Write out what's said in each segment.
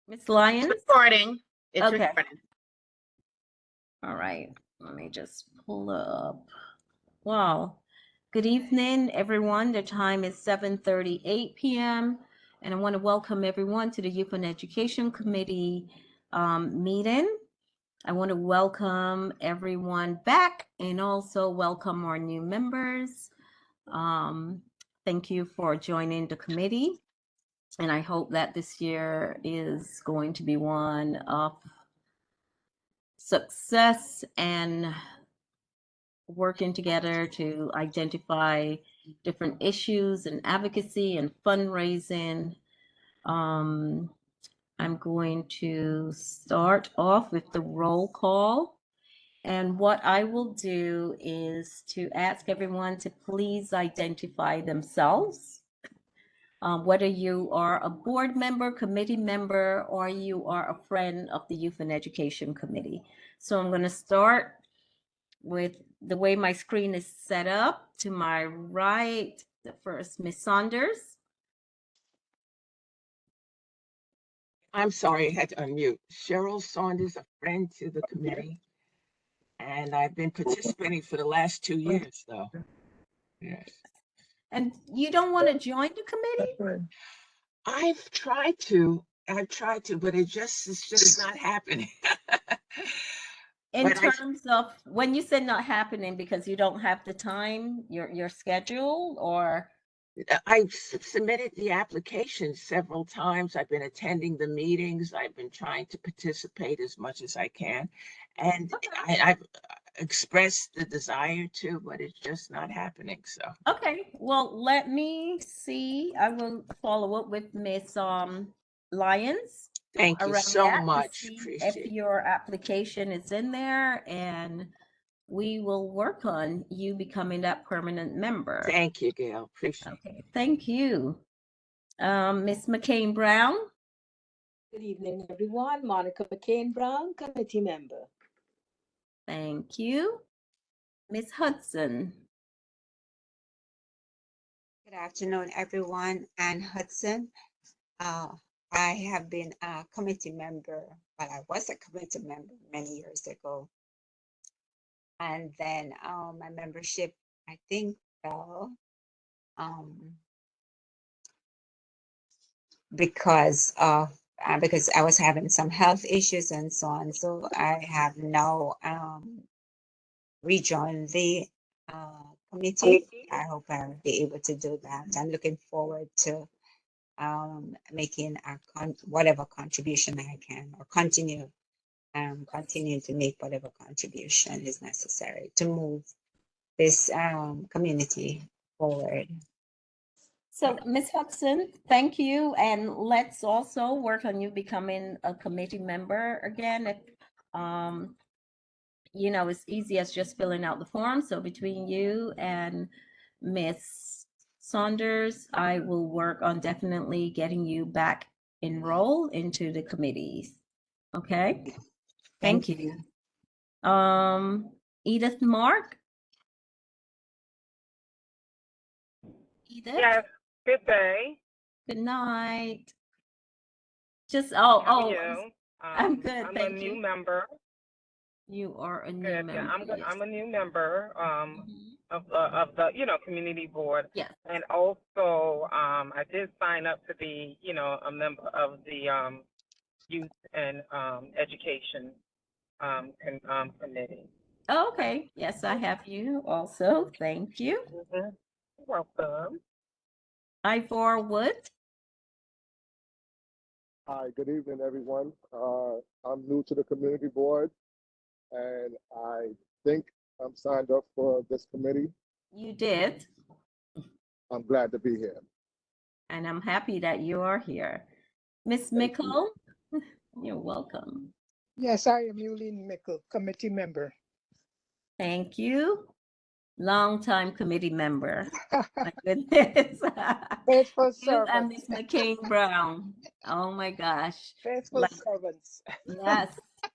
Ms. Lyons? Recording. It's Okay. recording. All right. Let me just pull up. Wow. Good evening, everyone. The time is 7:38 p.m. And I want to welcome everyone to the Youth and Education Committee meeting. I want to welcome everyone back and also welcome our new members. Thank you for joining the committee. And I hope that this year is going to be one of success and working together to identify different issues and advocacy and fundraising. I'm going to start off with the roll call. And what I will do is to ask everyone to please identify themselves. Whether you are a board member, committee member, or you are a friend of the Youth and Education Committee. So I'm going to start with the way my screen is set up. To my right, the first, Ms. Saunders. I'm sorry, I had to unmute. Cheryl Saunders, a friend to the committee. And I've been participating for the last 2 years, though. Yes. And you don't want to join the committee? I've tried to, but it's just not happening. In But terms of when you said not happening because you don't have the time, your schedule, or I've submitted the application several times. I've been attending the meetings. I've been trying to participate as much as I can. And I've expressed the desire to, but it's just not happening. So okay, well, let me see. I will follow up with Miss Lyons. thank you around so that to much. see Appreciate if it. your application is in there, and we will work on you becoming that permanent member. Thank you, Gail. Appreciate it. Okay, thank you. Ms. McCain Brown. Good evening, everyone. Monica McCain Brown, committee member. Thank you. Ms. Hudson. Good afternoon, everyone. Ann Hudson. I have been a committee member, but I was a committee member many years ago. And then my membership, I think, fell because I was having some health issues and so on. So I have now rejoined the committee. I hope I'll be able to do that. I'm looking forward to making whatever contribution I can, or continue to make whatever contribution is necessary to move this community forward. So, Ms. Hudson, thank you, and let's also work on you becoming a committee member again. If you know, it's easy as just filling out the form. So between you and Ms. Saunders, I will work on definitely getting you back enrolled into the committees. Okay. Thank you. Edith Mark. Edith. Yes. Good day. Good night. Just How are you? I'm good. I'm thank a you. new member. You are a new Good. member. Yeah, Yes. I'm a new member of the community board. Yes. And also I did sign up to be a member of the youth and education committee. Okay. Yes, I have you also. Thank you. You're welcome. Ivor Wood. Hi, good evening, everyone. I'm new to the community board, and I think I'm signed up for this committee. You did. I'm glad to be here. And I'm happy that you are here. Miss Mickle, you're welcome. Yes, I am Yulene Mickle, committee member. Thank you. Longtime committee member. My goodness. Faithful You and servants. Miss McCain Brown. Oh my gosh. Faithful servants.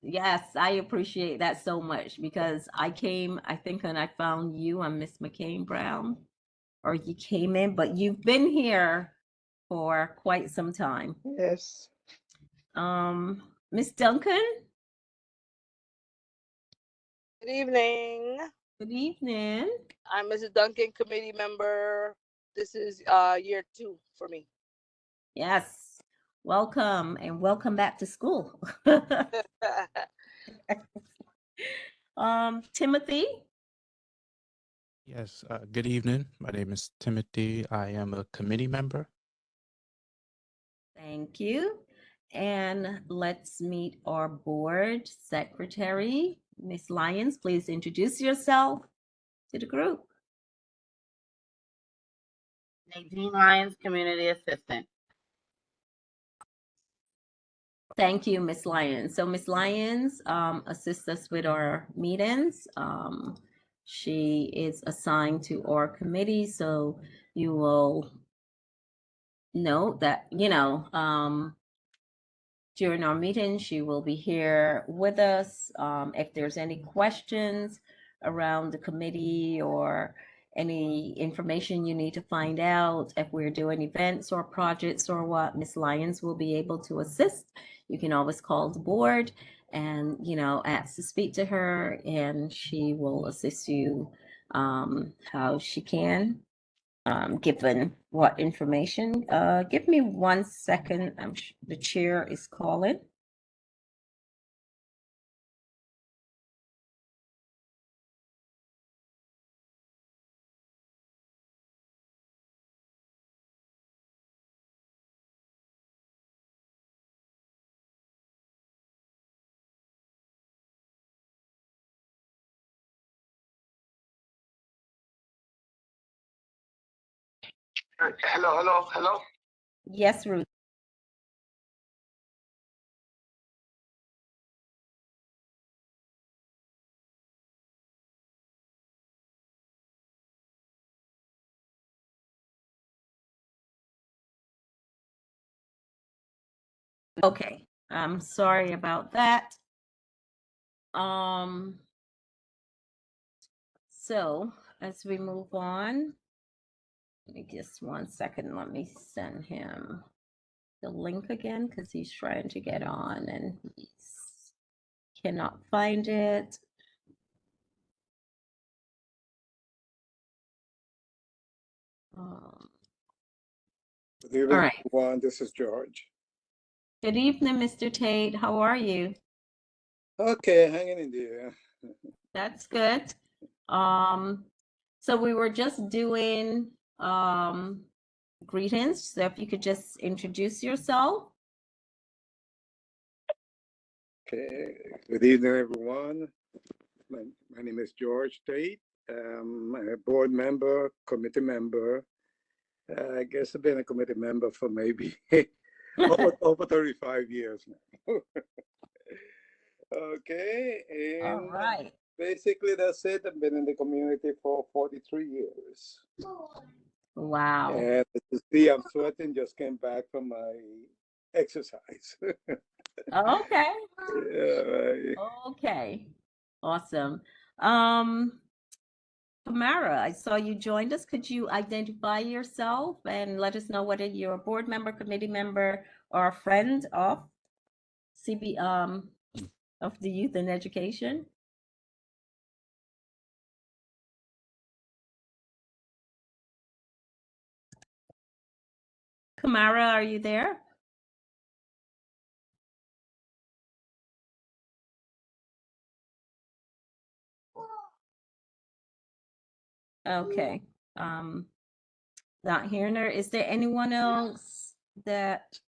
Yes, I appreciate that so much because I think, and I found you and Miss McCain Brown, or you came in, but you've been here for quite some time. Yes. Miss Duncan, Good evening. good evening. I'm Mrs. Duncan, committee member. This is year 2 for me. Yes, welcome and welcome back to school. Timothy, Yes, good evening. My name is Timothy. I am a committee member. thank you. And let's meet our board secretary, Miss Lyons. Please introduce yourself to the group. Nadine Lyons, Community Assistant. Thank you, Miss Lyons. So Miss Lyons assists us with our meetings. She is assigned to our committee, so you will note that, during our meeting, she will be here with us. If there's any questions around the committee or any information you need to find out, if we're doing events or projects or what, Miss Lyons will be able to assist. You can always call the board and, ask to speak to her, and she will assist you how she can, given what information. Give me 1 second. The chair is calling. Hello. Yes, Ruth. Okay, I'm sorry about that. So as we move on, give me just 1 second. Let me send him the link again because he's trying to get on and he cannot find it. Good evening, All right. everyone. This is George. Good evening, Mr. Tate. How are you? Okay, hanging in there. That's good. So we were just doing greetings. So if you could just introduce yourself. Okay, good evening, everyone. My name is George Tate. I'm a board member, committee member. I guess I've been a committee member for maybe over 35 years now. Okay, All and right. basically that's it. I've been in the community for 43 years. Wow. And to see I'm sweating, just came back from my exercise. Okay. Yeah, right. Okay. Awesome. Tamara, I saw you joined us. Could you identify yourself and let us know whether you're a board member, committee member, or a friend of CB of the Youth and Education? Kamara, are you there? Okay. Not hearing her. Is there anyone else that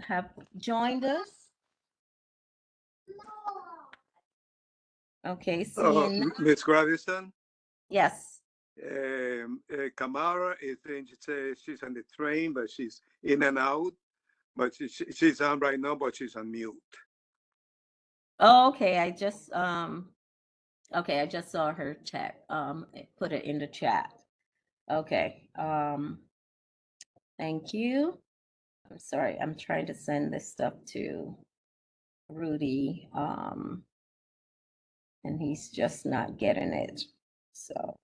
have joined us? Okay, seeing, Ms. Gravison, yes. Kamara is in, she says she's on the train, but she's in and out. But she's on right now, but she's on mute. Oh, okay, I just saw her chat, put it in the chat. Okay, thank you. I'm sorry, I'm trying to send this stuff to Rudy, and he's just not getting it, so.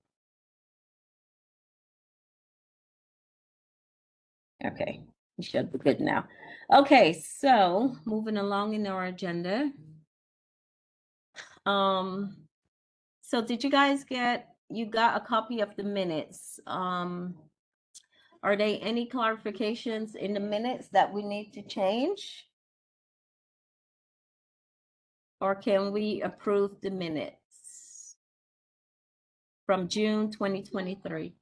Okay, We should be good now. Okay, so moving along in our agenda. So did you guys you got a copy of the minutes? Are there any clarifications in the minutes that we need to change? Or can we approve the minutes from June 2023?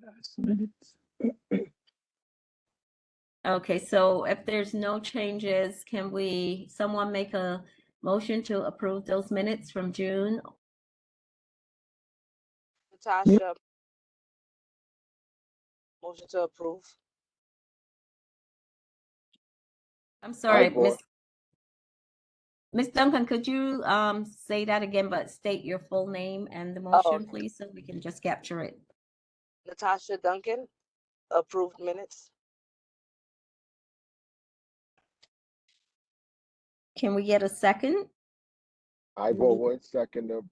Last minutes. Okay, so if there's no changes, can someone make a motion to approve those minutes from June? Natasha. Motion to approve. I'm sorry, Board. Miss Duncan, could you say that again, but state your full name and the Oh. motion, please, so we can just capture it. Natasha Duncan, approved minutes. Can we get a second? I vote Wood, second.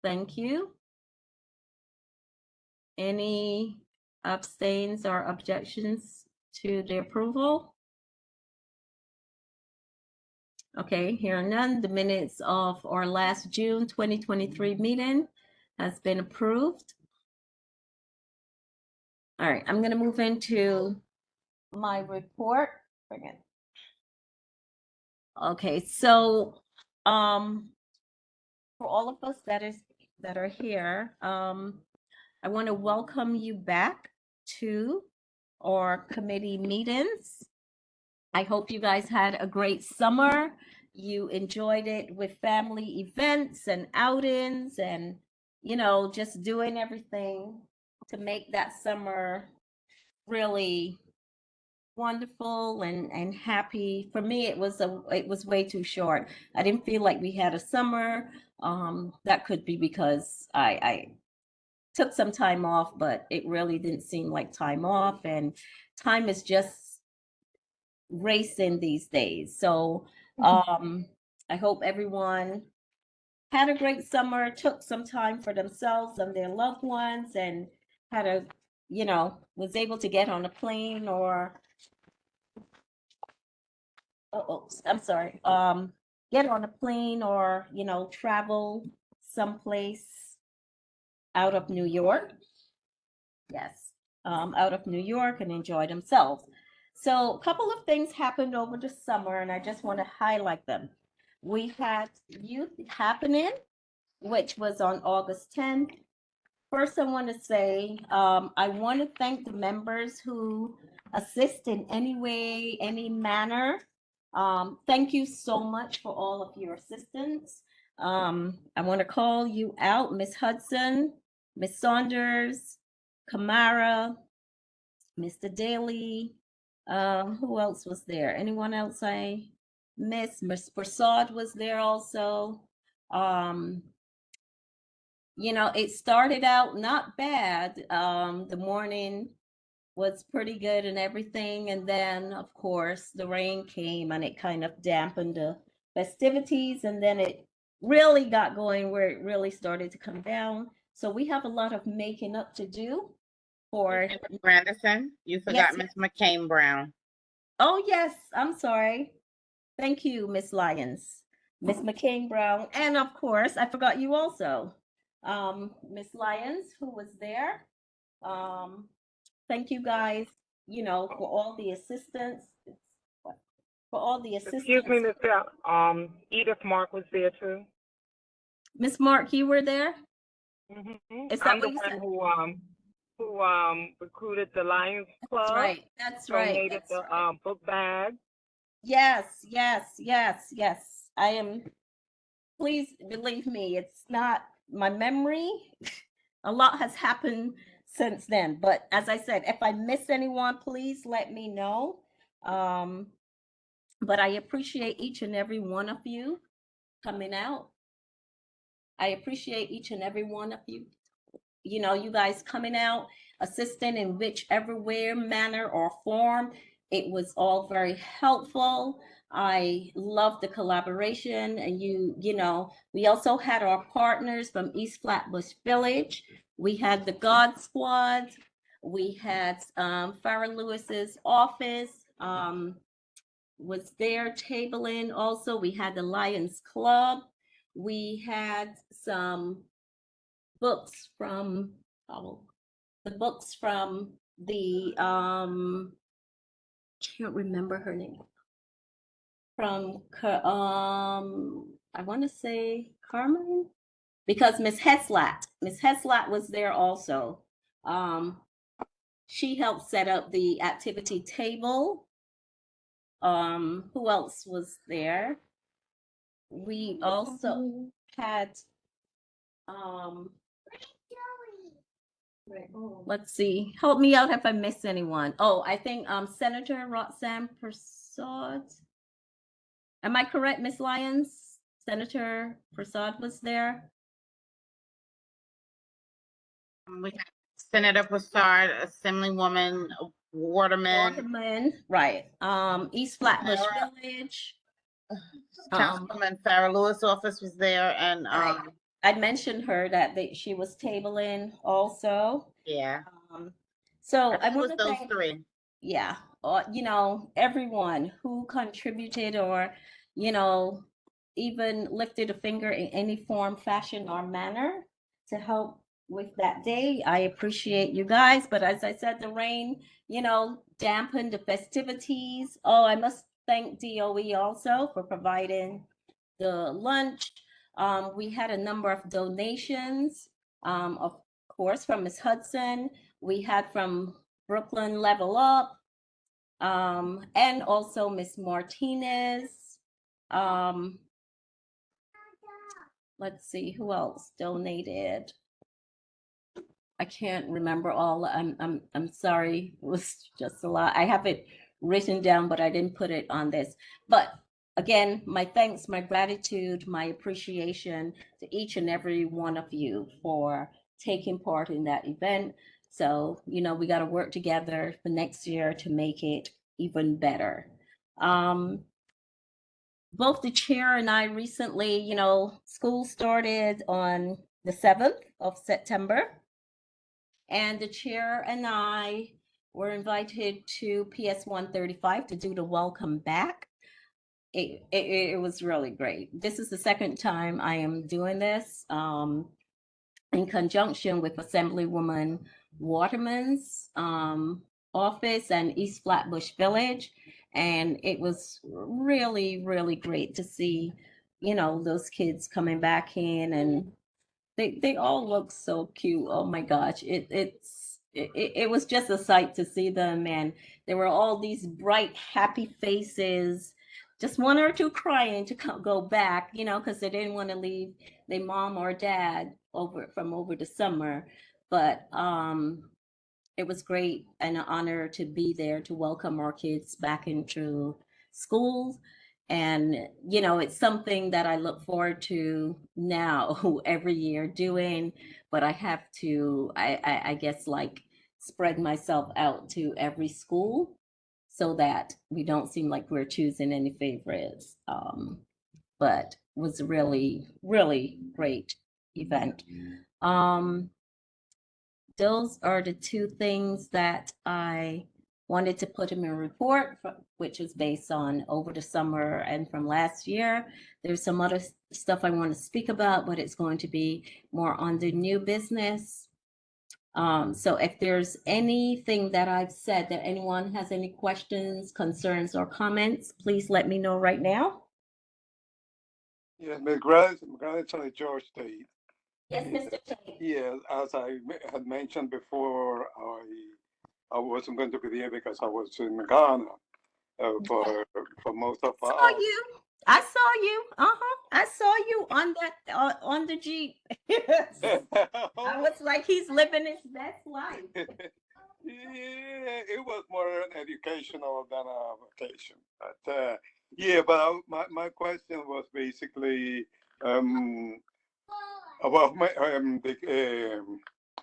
Thank you. Any abstains or objections to the approval? Okay, hearing none, the minutes of our last June 2023 meeting has been approved. All right, I'm gonna move into my report. Okay, so for all of us that are here, I want to welcome you back to our committee meetings. I hope you guys had a great summer. You enjoyed it with family events and outings and, you know, just doing everything to make that summer really wonderful and happy. For me, it was way too short. I didn't feel like we had a summer. That could be because I took some time off, but it really didn't seem like time off, and time is just racing these days. So I hope everyone had a great summer, took some time for themselves and their loved ones, and was able to get on a plane or get on a plane or, travel someplace out of New York. Yes, out of New York and enjoy themselves. So a couple of things happened over the summer, and I just want to highlight them. We had Youth Happening, which was on August 10th. First, I want to say, I want to thank the members who assist in any way, any manner. Thank you so much for all of your assistance. I want to call you out, Miss Hudson, Miss Saunders, Kamara, Mr. Daly. Who else was there? Anyone else I missed? Miss Prasad was there also. It started out not bad. The morning was pretty good and everything. And then, of course, the rain came and it kind of dampened the festivities. And then it really got going where it really started to come down. So we have a lot of making up to do for Grandison, you forgot Miss McCain Brown. Oh, yes. I'm sorry. Thank you, Miss Lyons, Miss McCain Brown. And of course, I forgot you also. Miss Lyons, who was there. Thank you guys, for all the assistance. Excuse me, Miss Edith Mark was there too. Miss Mark, you were there? Mm-hmm. Is that I'm what the you said? one who recruited the Lions Club. That's right. That's right. Donated the book bag. Yes. I am. Please believe me, it's not my memory. A lot has happened since then. But as I said, if I miss anyone, please let me know. But I appreciate each and every one of you coming out. I appreciate each and every one of you. You guys coming out, assisting in whichever way, manner, or form. It was all very helpful. I love the collaboration, and you know, we also had our partners from East Flatbush Village. We had the God Squad. We had Farrah Lewis's office was there tabling also. We had the Lions Club. We had some books from the books from the can't remember her name. From I want to say Carmen, because Miss Heslat was there also. She helped set up the activity table. Who else was there? We also had let's see, help me out if I miss anyone. Oh, I think Senator Roxanne Prasad. Am I correct, Miss Lyons? Senator Prasad was there. We have Senator Prasad, Assemblywoman Waterman, Waterman, right. East Flatbush Farrah. Village. Councilwoman Farrah Lewis' office was there, and I mentioned her that she was tabling also. yeah. So I think it was want to those thank, three. yeah, you know, everyone who contributed or, you know, even lifted a finger in any form, fashion, or manner to help with that day. I appreciate you guys, but as I said, the rain, you know, dampened the festivities. Oh, I must thank DOE also for providing the lunch. We had a number of donations, of course, from Ms. Hudson. We had from Brooklyn Level Up, and also Miss Martinez. Let's see who else donated. I can't remember all. I'm sorry. It was just a lot. I have it written down, but I didn't put it on this. But again, my thanks, my gratitude, my appreciation to each and every one of you for taking part in that event. So, you know, we got to work together for next year to make it even better. Both the chair and I recently, you know, school started on the 7th of September. And the chair and I were invited to PS 135 to do the welcome back. It was really great. This is the second time I am doing this in conjunction with Assemblywoman Waterman's office and East Flatbush Village. And it was really, really great to see, you know, those kids coming back in, and they all look so cute. Oh my gosh, it was just a sight to see them, and there were all these bright, happy faces. Just one or two crying to go back, you know, because they didn't want to leave their mom or dad over the summer. But it was great and an honor to be there to welcome our kids back into school. And, you know, it's something that I look forward to now every year doing, but I have to, I guess, like spread myself out to every school so that we don't seem like we're choosing any favorites. But it was a really, really great event. Those are the two things that I wanted to put in my report, which is based on over the summer and from last year. There's some other stuff I want to speak about, but it's going to be more on the new business. So if there's anything that I've said that anyone has any questions, concerns, or comments, please let me know right now. Yes, Ms. Gratitude, George State. Yes, Mr. Tate. Yes, as I had mentioned before, I wasn't going to be there because I was in Ghana for most of I our. saw you. I saw you. I saw you on that on the Jeep. I was like, he's living his best life. Yeah, it was more educational than a vacation. But yeah, but my question was basically about my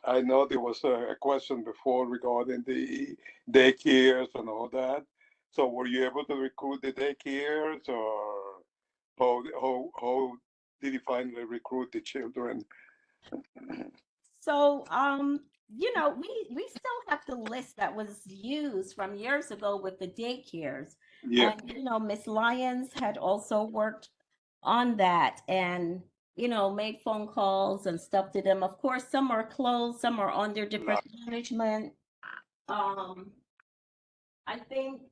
I know there was a question before regarding the daycares and all that. So were you able to recruit the daycares, or how did you finally recruit the children? So, you know, we still have the list that was used from years ago with the daycares. Yeah. And, you know, Miss Lyons had also worked on that and, you know, made phone calls and stuff to them. Of course, some are closed, some are under different management. I think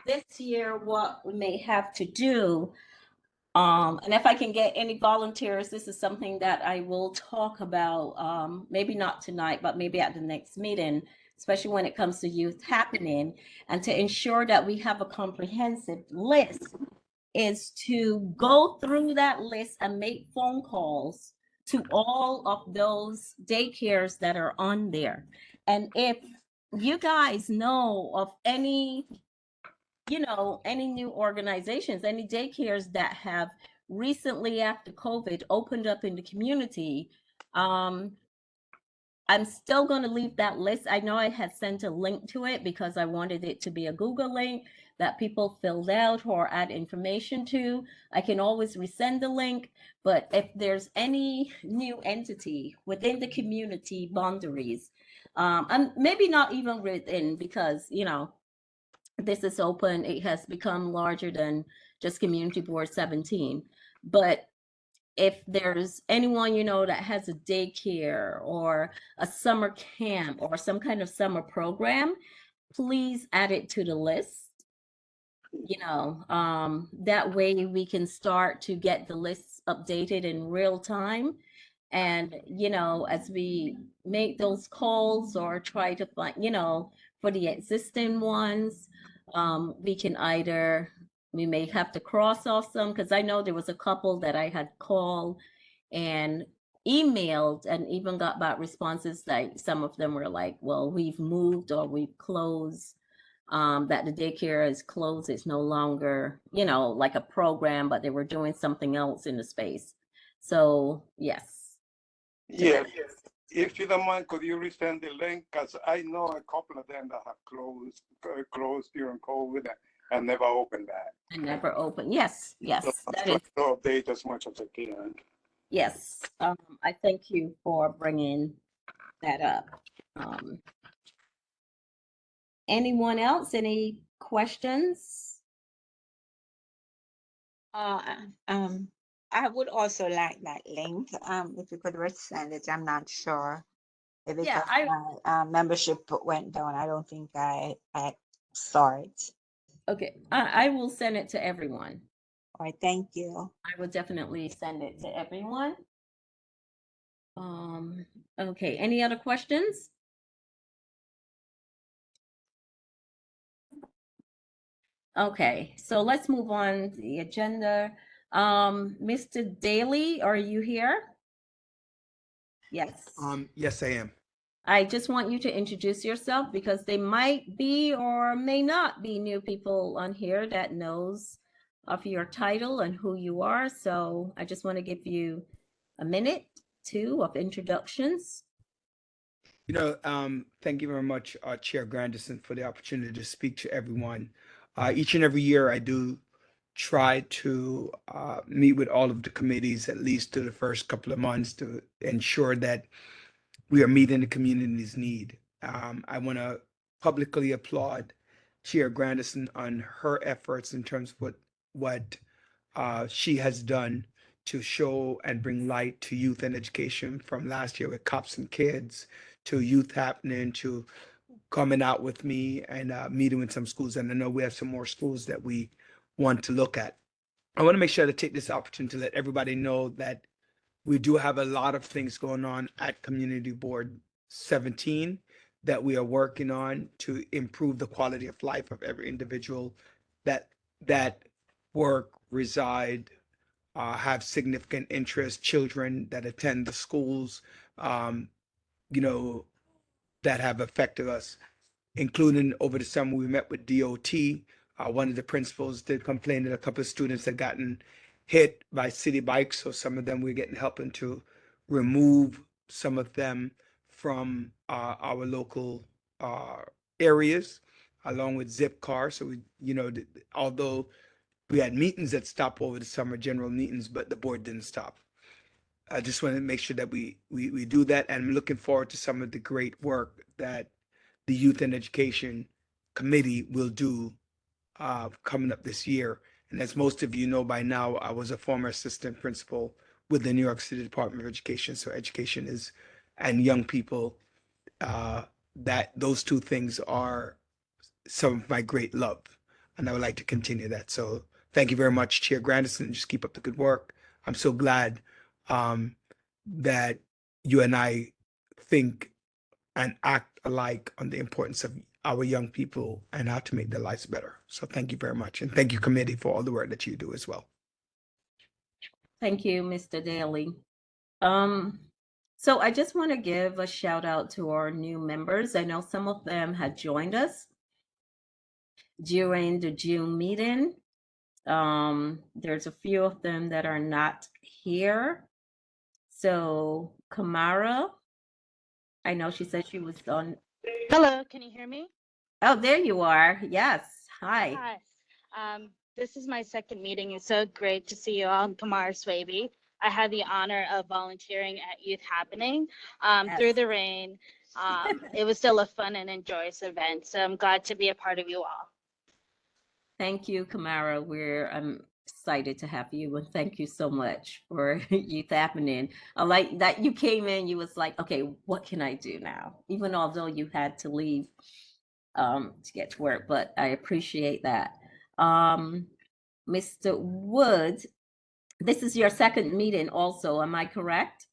this year, what we may have to do, and if I can get any volunteers, this is something that I will talk about, maybe not tonight, but maybe at the next meeting, especially when it comes to youth happening, and to ensure that we have a comprehensive list, is to go through that list and make phone calls to all of those daycares that are on there. And if you guys know of any, you know, any new organizations, any daycares that have recently after COVID opened up in the community, I'm still going to leave that list. I know I had sent a link to it because I wanted it to be a Google link that people filled out or add information to. I can always resend the link, but if there's any new entity within the community boundaries, and maybe not even within, because, you know, this is open, it has become larger than just Community Board 17. But if there's anyone, you know, that has a daycare or a summer camp or some kind of summer program, please add it to the list. You know, that way we can start to get the lists updated in real time. And, you know, as we make those calls or try to find, you know, for the existing ones, we can either, we may have to cross off some, because I know there was a couple that I had called and emailed and even got back responses, like some of them were like, well, we've moved or we've closed, that the daycare is closed, it's no longer, you know, like a program, but they were doing something else in the space. So yes. Yeah, if you don't mind, could you resend the link? Because I know a couple of them that have closed during COVID and never opened back. And never open. Yes, yes, So that I'm is, trying to update as much as I can. yes. I thank you for bringing that up. Anyone else? Any questions? I would also like that link. If you could resend it, I'm not sure if it's Yeah, my membership went down. I don't think I saw it. Okay, I will send it to everyone. All right, thank you. I will definitely send it to everyone. Okay, any other questions? Okay, so let's move on to the agenda. Mr. Daly, are you here? Yes. Yes, I am. I just want you to introduce yourself because they might be or may not be new people on here that knows of your title and who you are. So I just want to give you a minute, two of introductions. You know, thank you very much, Chair Grandison, for the opportunity to speak to everyone. Each and every year, I do try to meet with all of the committees at least through the first couple of months to ensure that we are meeting the community's need. I want to publicly applaud Chair Grandison on her efforts in terms of what she has done to show and bring light to youth and education, from last year with Cops and Kids to Youth Happening to coming out with me and meeting with some schools. And I know we have some more schools that we want to look at. I want to make sure to take this opportunity to let everybody know that we do have a lot of things going on at Community Board 17 that we are working on to improve the quality of life of every individual that work, reside, have significant interest, children that attend the schools, you know, that have affected us, including over the summer, we met with DOT. One of the principals did complain that a couple of students had gotten hit by city bikes. So some of them we're getting helping to remove some of them from our local areas. along with Zipcar. So we, although we had meetings that stopped over the summer, general meetings, but the board didn't stop. I just want to make sure that we do that, and I'm looking forward to some of the great work that the Youth and Education Committee will do coming up this year. And as most of you know by now, I was a former assistant principal with the New York City Department of Education. So education is, and young people, that those two things are some of my great love. And I would like to continue that. So thank you very much, Chair Grandison. Just keep up the good work. I'm so glad that you and I think and act alike on the importance of our young people and how to make their lives better. So thank you very much. And thank you, committee, for all the work that you do as well. Thank you, Mr. Daly. So I just want to give a shout out to our new members. I know some of them had joined us during the June meeting. There's a few of them that are not here. So Kamara, I know she said she was on. Hello, can you hear me? Oh, there you are. Yes. Hi. Hi. This is my second meeting. It's so great to see you all. I'm Kamara Swaby. I had the honor of volunteering at Youth Happening through the rain. It was still a fun and enjoyous event. So I'm glad to be a part of you all. Thank you, Kamara. I'm excited to have you, and thank you so much for Youth Happening. I like that you came in, you was like, okay, what can I do now? Even although you had to leave to get to work, but I appreciate that. Mr. Wood, this is your second meeting also, am I correct?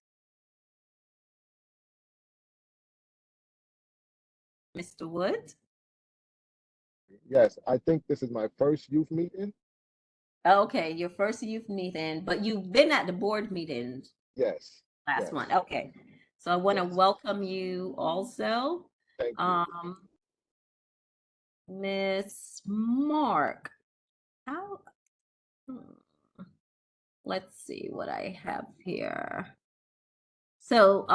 Mr. Wood? Yes, I think this is my first youth meeting. Okay, your first youth meeting, but you've been at the board meetings. Yes. Last yes. one. Okay. So I want to Yes. welcome you also. Thank you. Miss Mark. Let's see what I have here. So,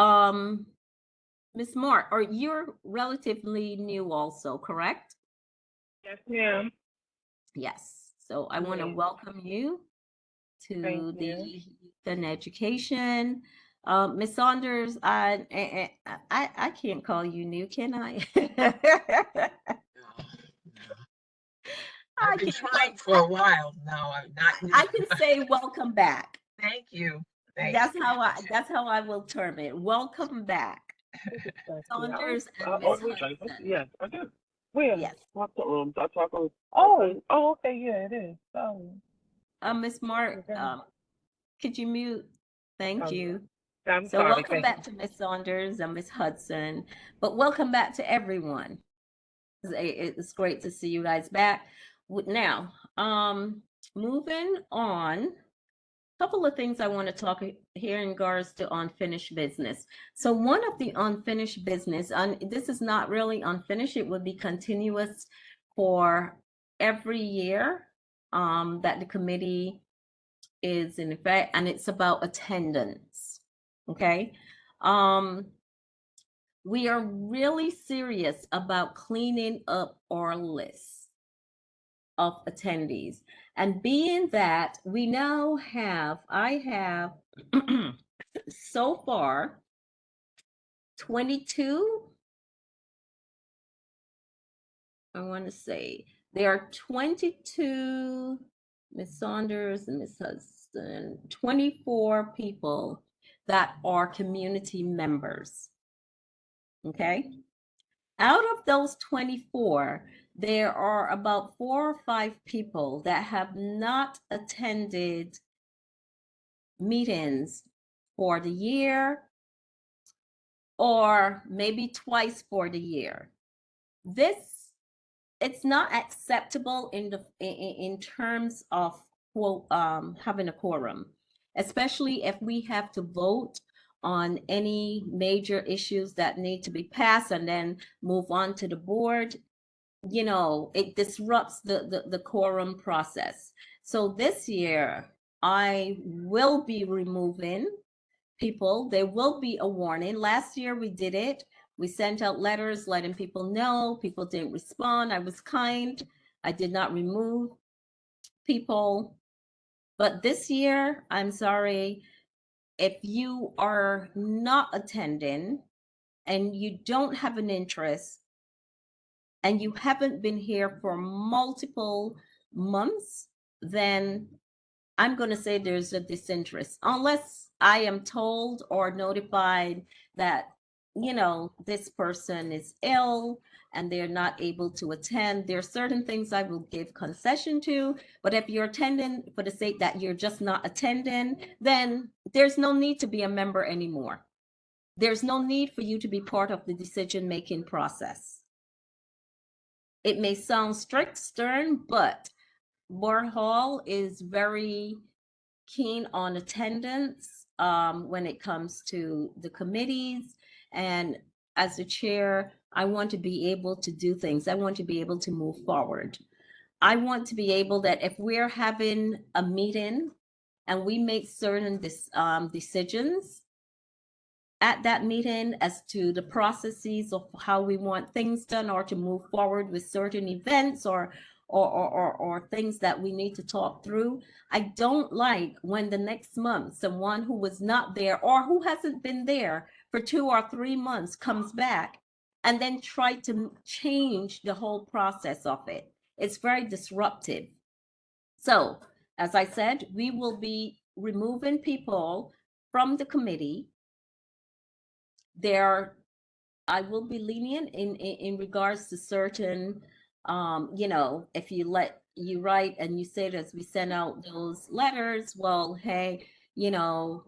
Miss Mark, you're relatively new also, correct? Yes, ma'am. Yes. So I want to Yes. welcome you to Thank the you. Youth and Education. Ms. Saunders, I can't call you new, can I? I've been trying for a while. No, I'm not new. I can say welcome back. Thank you. Thank That's you. how I will term it. Welcome back. Saunders and Ms. Hudson. Yes, I do. Where? Yes. Oh, okay, yeah, it is. Miss Mark, could you mute? Thank you. I'm So sorry, welcome thank back to Ms. Saunders and Ms. Hudson, but welcome back to everyone. It's great to see you guys back. Now, moving on, a couple of things I want to talk here in regards to unfinished business. So one of the unfinished business, this is not really unfinished, it would be continuous for every year that the committee is in effect, and it's about attendance. Okay. We are really serious about cleaning up our list of attendees. And being that we now I have so far 22, I want to say there are 22, Ms. Saunders and Ms. Hudson, 24 people that are community members. Okay. Out of those 24, there are about 4 or 5 people that have not attended meetings for the year or maybe twice for the year. It's not acceptable in terms of having a quorum, especially if we have to vote on any major issues that need to be passed and then move on to the board. It disrupts the quorum process. So this year, I will be removing people. There will be a warning. Last year we did it We sent out letters letting people know. People didn't respond. I was kind. I did not remove people. But this year, I'm sorry, if you are not attending and you don't have an interest and you haven't been here for multiple months, then I'm going to say there's a disinterest, unless I am told or notified that, you know, this person is ill and they're not able to attend. There are certain things I will give concession to, but if you're attending for the sake that you're just not attending, then there's no need to be a member anymore. There's no need for you to be part of the decision-making process. It may sound strict, stern, but Board Hall is very keen on attendance when it comes to the committees. And as the chair, I want to be able to do things. I want to be able to move forward. I want to be able that if we're having a meeting and we make certain decisions at that meeting as to the processes of how we want things done or to move forward with certain events or things that we need to talk through. I don't like when the next month someone who was not there or who hasn't been there for 2 or 3 months comes back and then try to change the whole process of it. It's very disruptive. So, as I said, we will be removing people from the committee. I will be lenient in regards to certain, you know, if you write and you say as we send out those letters, well, hey, you know,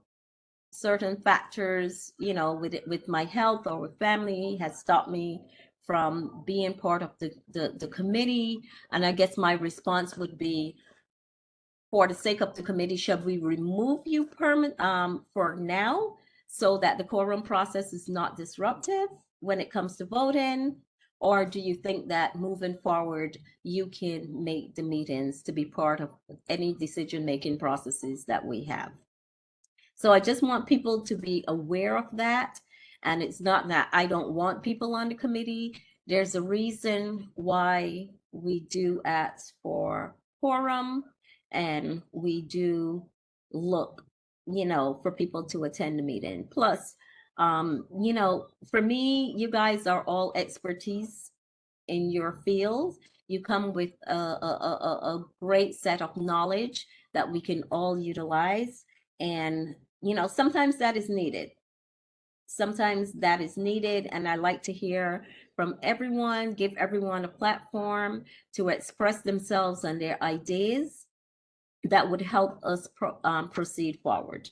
certain factors, you know, with my health or with family has stopped me from being part of the committee. And I guess my response would be, for the sake of the committee, should we remove you for now so that the quorum process is not disruptive when it comes to voting? Or do you think that moving forward, you can make the meetings to be part of any decision-making processes that we have? So I just want people to be aware of that. And it's not that I don't want people on the committee. There's a reason why we do ask for quorum, and we do look, you know, for people to attend the meeting. Plus, you know, for me, you guys are all expertise in your field. You come with a great set of knowledge that we can all utilize. And, you know, sometimes that is needed. Sometimes that is needed. And I like to hear from everyone, give everyone a platform to express themselves and their ideas that would help us proceed forward.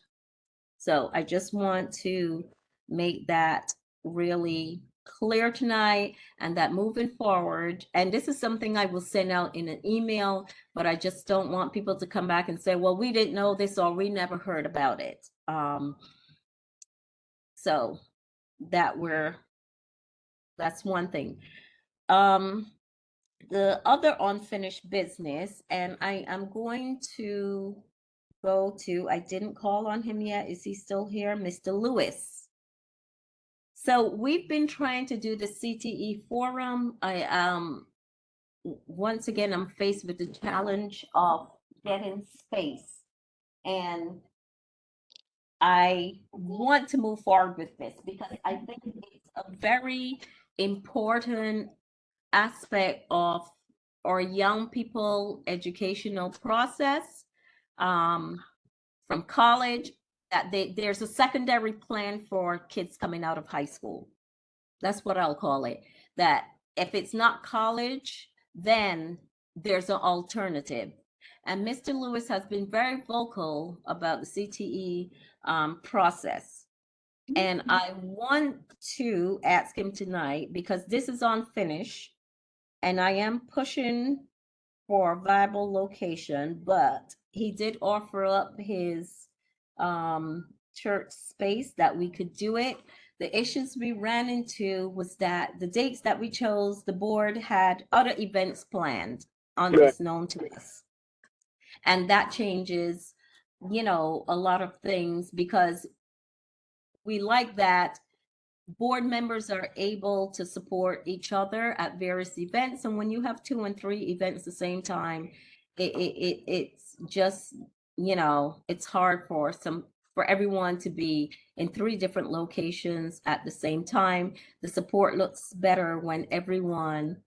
So I just want to make that really clear tonight, and that moving forward, and this is something I will send out in an email, but I just don't want people to come back and say, well, we didn't know this or we never heard about it. So that's one thing. The other unfinished business, and I am going to go to, I didn't call on him yet. Is he still here? Mr. Lewis. So we've been trying to do the CTE forum. Once again, I'm faced with the challenge of getting space, and I want to move forward with this because I think it's a very important aspect of our young people educational process, from college, that there's a secondary plan for kids coming out of high school. That's what I'll call it. That if it's not college, then there's an alternative. And Mr. Lewis has been very vocal about the CTE process. And I want to ask him tonight, because this is unfinished, and I am pushing for a viable location, but he did offer up his church space that we could do it. The issues we ran into was that the dates that we chose, the board had other events planned unknown to us. And that changes, you know, a lot of things, because we like that board members are able to support each other at various events. And when you have 2 and 3 events at the same time, it's just, you know, it's hard for everyone to be in 3 different locations at the same time. The support looks better when everyone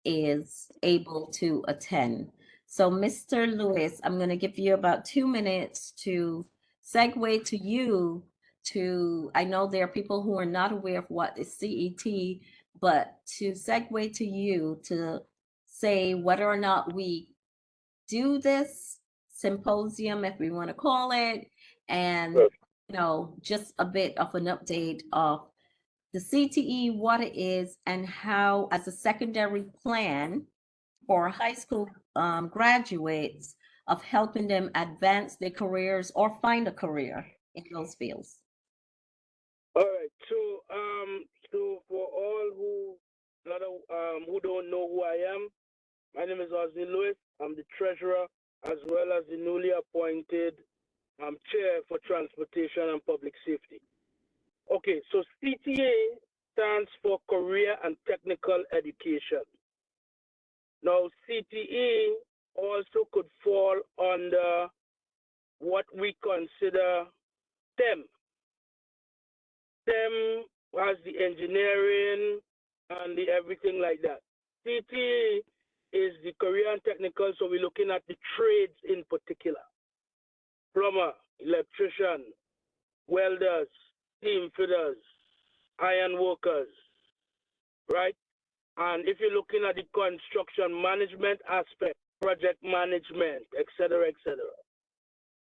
is able to attend. So Mr. Lewis, I'm going to give you about 2 minutes to segue to you to, I know there are people who are not aware of what is CET, but to segue to you to say whether or not we do this symposium, if we want to call it, and, you know, just a bit of an update of the CTE, what it is, and how, as a secondary plan for high school graduates, of helping them advance their careers or find a career in those fields. All right. So for all who don't know who I am, my name is Osni Lewis. I'm the treasurer as well as the newly appointed chair for transportation and public safety. Okay, so CTA stands for Career and Technical Education. Now, CTE also could fall under what we consider STEM. STEM has the engineering and the everything like that. CTE is the career and technical, so we're looking at the trades in particular. Plumber, electrician, welders, steam fitters, iron workers, right? And if you're looking at the construction management aspect, project management, et cetera, et cetera.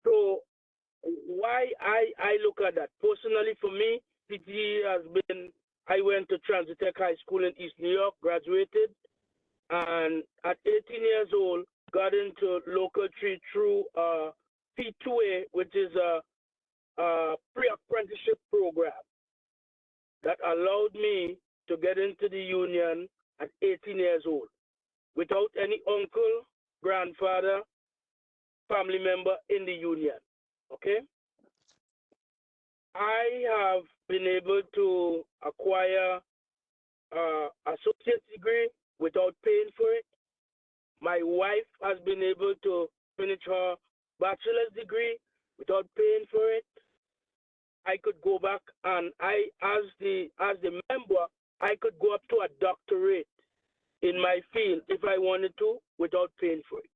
So why I look at that? Personally, for me, CTE has been, I went to Transitech High School in East New York, graduated, and at 18 years old, got into local tree through P2A, which is a pre-apprenticeship program that allowed me to get into the union at 18 years old without any uncle, grandfather, family member in the union, okay? I have been able to acquire associate degree without paying for it. My wife has been able to finish her bachelor's degree without paying for it. I could go back and as the member, I could go up to a doctorate in my field if I wanted to without paying for it.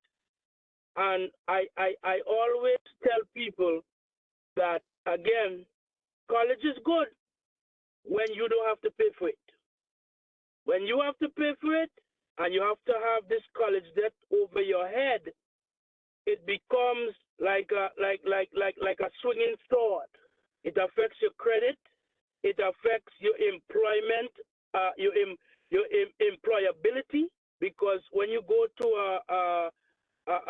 And I always tell people that, again, college is good when you don't have to pay for it. When you have to pay for it and you have to have this college debt over your head, it becomes like a swinging sword. It affects your credit. It affects your employment, your employability, because when you go to a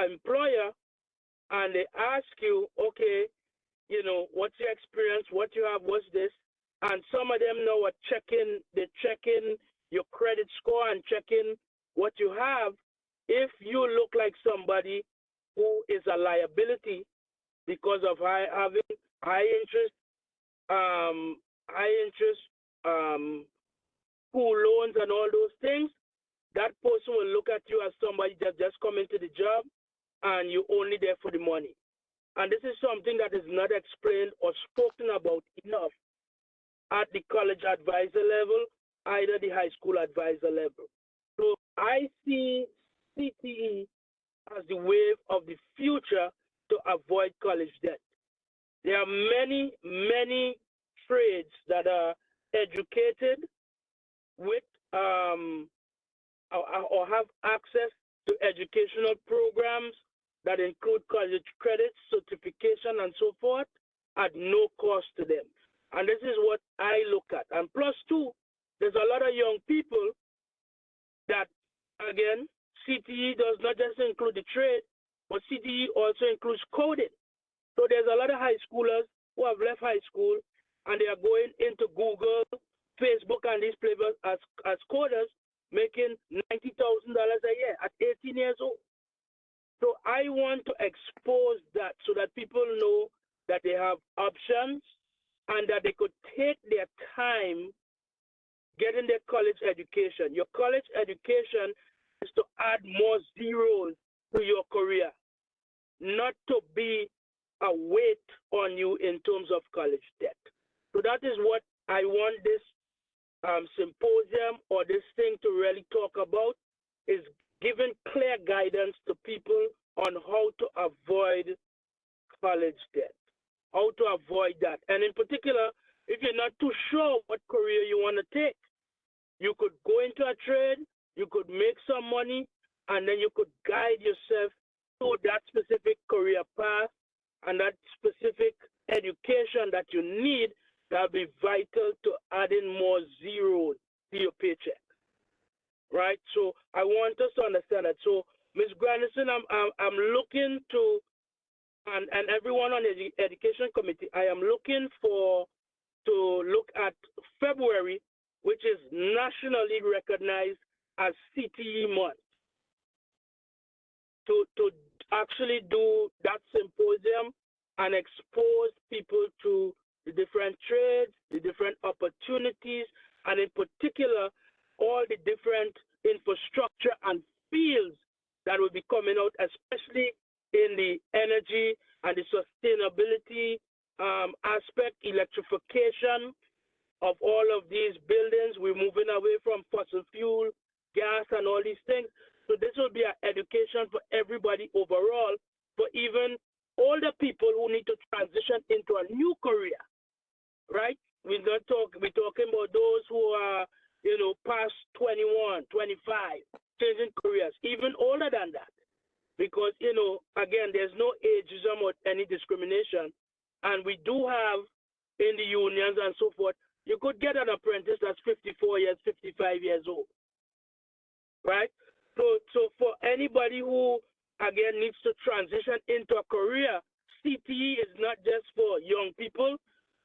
employer and they ask you, okay, you know, what's your experience, what you have, what's this, and some of them now are checking your credit score and checking what you have. If you look like somebody who is a liability because of having high interest school loans and all those things, that person will look at you as somebody that just come into the job and you're only there for the money. And this is something that is not explained or spoken about enough at the college advisor level, either the high school advisor level. So I see CTE as the wave of the future to avoid college debt. There are many, many trades that are educated with or have access to educational programs that include college credits, certification, and so forth at no cost to them. And this is what I look at. And plus two, there's a lot of young people that, again, CTE does not just include the trade, but CTE also includes coding. So there's a lot of high schoolers who have left high school and they are going into Google, Facebook, and these places as coders, making $90,000 a year at 18 years old. So I want to expose that so that people know that they have options and that they could take their time getting their college education. Your college education is to add more zeros to your career, not to be a weight on you in terms of college debt. So that is what I want this symposium or this thing to really talk about, is giving clear guidance to people on how to avoid college debt, how to avoid that. And in particular, if you're not too sure what career you want to take, you could go into a trade, you could make some money, and then you could guide yourself to that specific career path and that specific education that you need that'll be vital to adding more zeros to your paycheck. Right? So I want us to understand that. So Ms. Grandison, I'm looking to, and everyone on the education committee, I am looking to look at February, which is nationally recognized as CTE month, to actually do that symposium and expose people to the different trades, the different opportunities, and in particular, all the different infrastructure and fields that will be coming out, especially in the energy and the sustainability aspect, electrification of all of these buildings. We're moving away from fossil fuel, gas, and all these things. So this will be an education for everybody overall, for even older people who need to transition into a new career, right? We're talking about those who are, past 21, 25, changing careers, even older than that. Because, again, there's no ageism or any discrimination. And we do have in the unions and so forth, you could get an apprentice that's 54 years, 55 years old, right? So for anybody who, again, needs to transition into a career, CTE is not just for young people,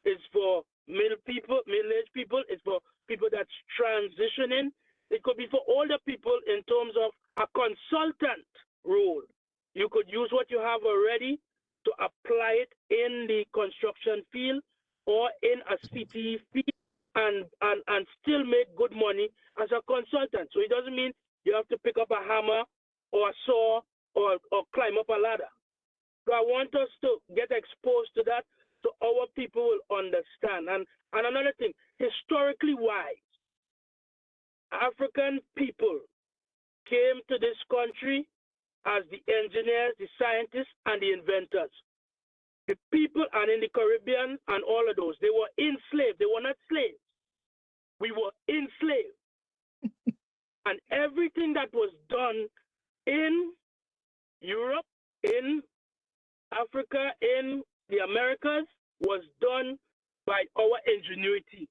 it's for middle-aged people, it's for people that's transitioning. It could be for older people in terms of a consultant role. You could use what you have already to apply it in the construction field or in a CTE field and still make good money as a consultant. So it doesn't mean you have to pick up a hammer or a saw or climb up a ladder. So I want us to get exposed to that so our people will understand. And another thing, historically wise, African people came to this country as the engineers, the scientists, and the inventors. The people, and in the Caribbean and all of those, they were enslaved. They were not slaves. We were enslaved. And everything that was done in Europe, in Africa, in the Americas, was done by our ingenuity,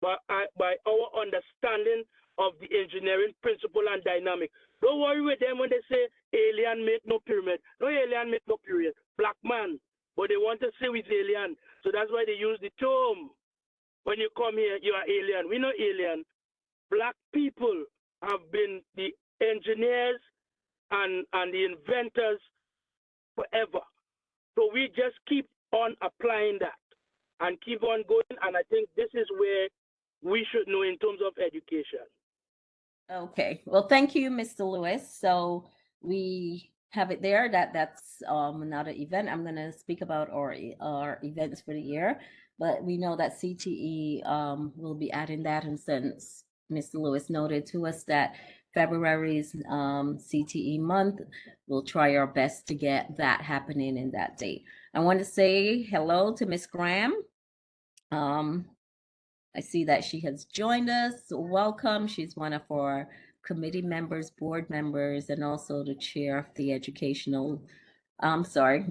by our understanding of the engineering principle and dynamic. Don't worry with them when they say alien make no pyramid. No alien make no pyramid. Black man. But they want to say with alien. So that's why they use the term. When you come here, you are alien. We're not alien. Black people have been the engineers and the inventors forever. So we just keep on applying that and keep on going. And I think this is where we should know in terms of education. Okay, well, thank you, Mr. Lewis. So we have it there. That's another event. I'm going to speak about our events for the year, but we know that CTE will be adding that, and since Mr. Lewis noted to us that February's CTE month, we'll try our best to get that happening in that date. I want to say hello to Miss Graham. I see that she has joined us. Welcome. She's one of our committee members, board members, and also the chair of the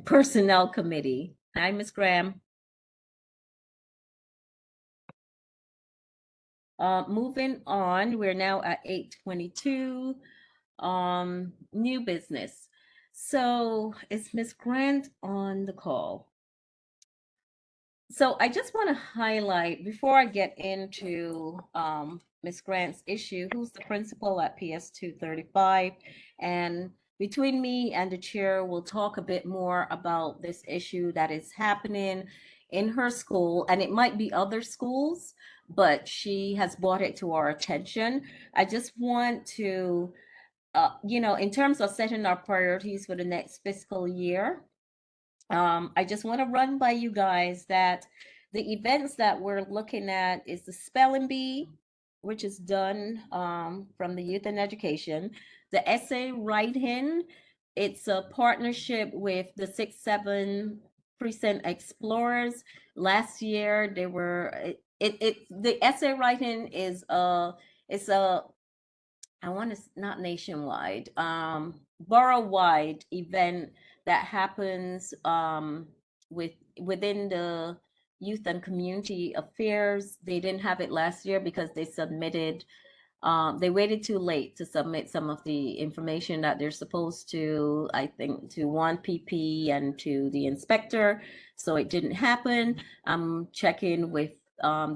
personnel committee. Hi, Miss Graham. Moving on, we're now at 8:22. New business. So is Miss Grant on the call? So I just want to highlight, before I get into Ms. Grant's issue, who's the principal at PS 235, and between me and the chair, we'll talk a bit more about this issue that is happening in her school, and it might be other schools, but she has brought it to our attention. I just want to, in terms of setting our priorities for the next fiscal year, I just want to run by you guys that the events that we're looking at is the spelling bee, which is done from the Youth and Education, the essay writing. It's a partnership with the 6-7 Precinct Explorers. Last year, they were the essay writing is it's a I want to not nationwide, borough-wide event that happens within the youth and community affairs. They didn't have it last year because they waited too late to submit some of the information that they're supposed to, I think, to 1PP and to the inspector. So it didn't happen. I'm checking with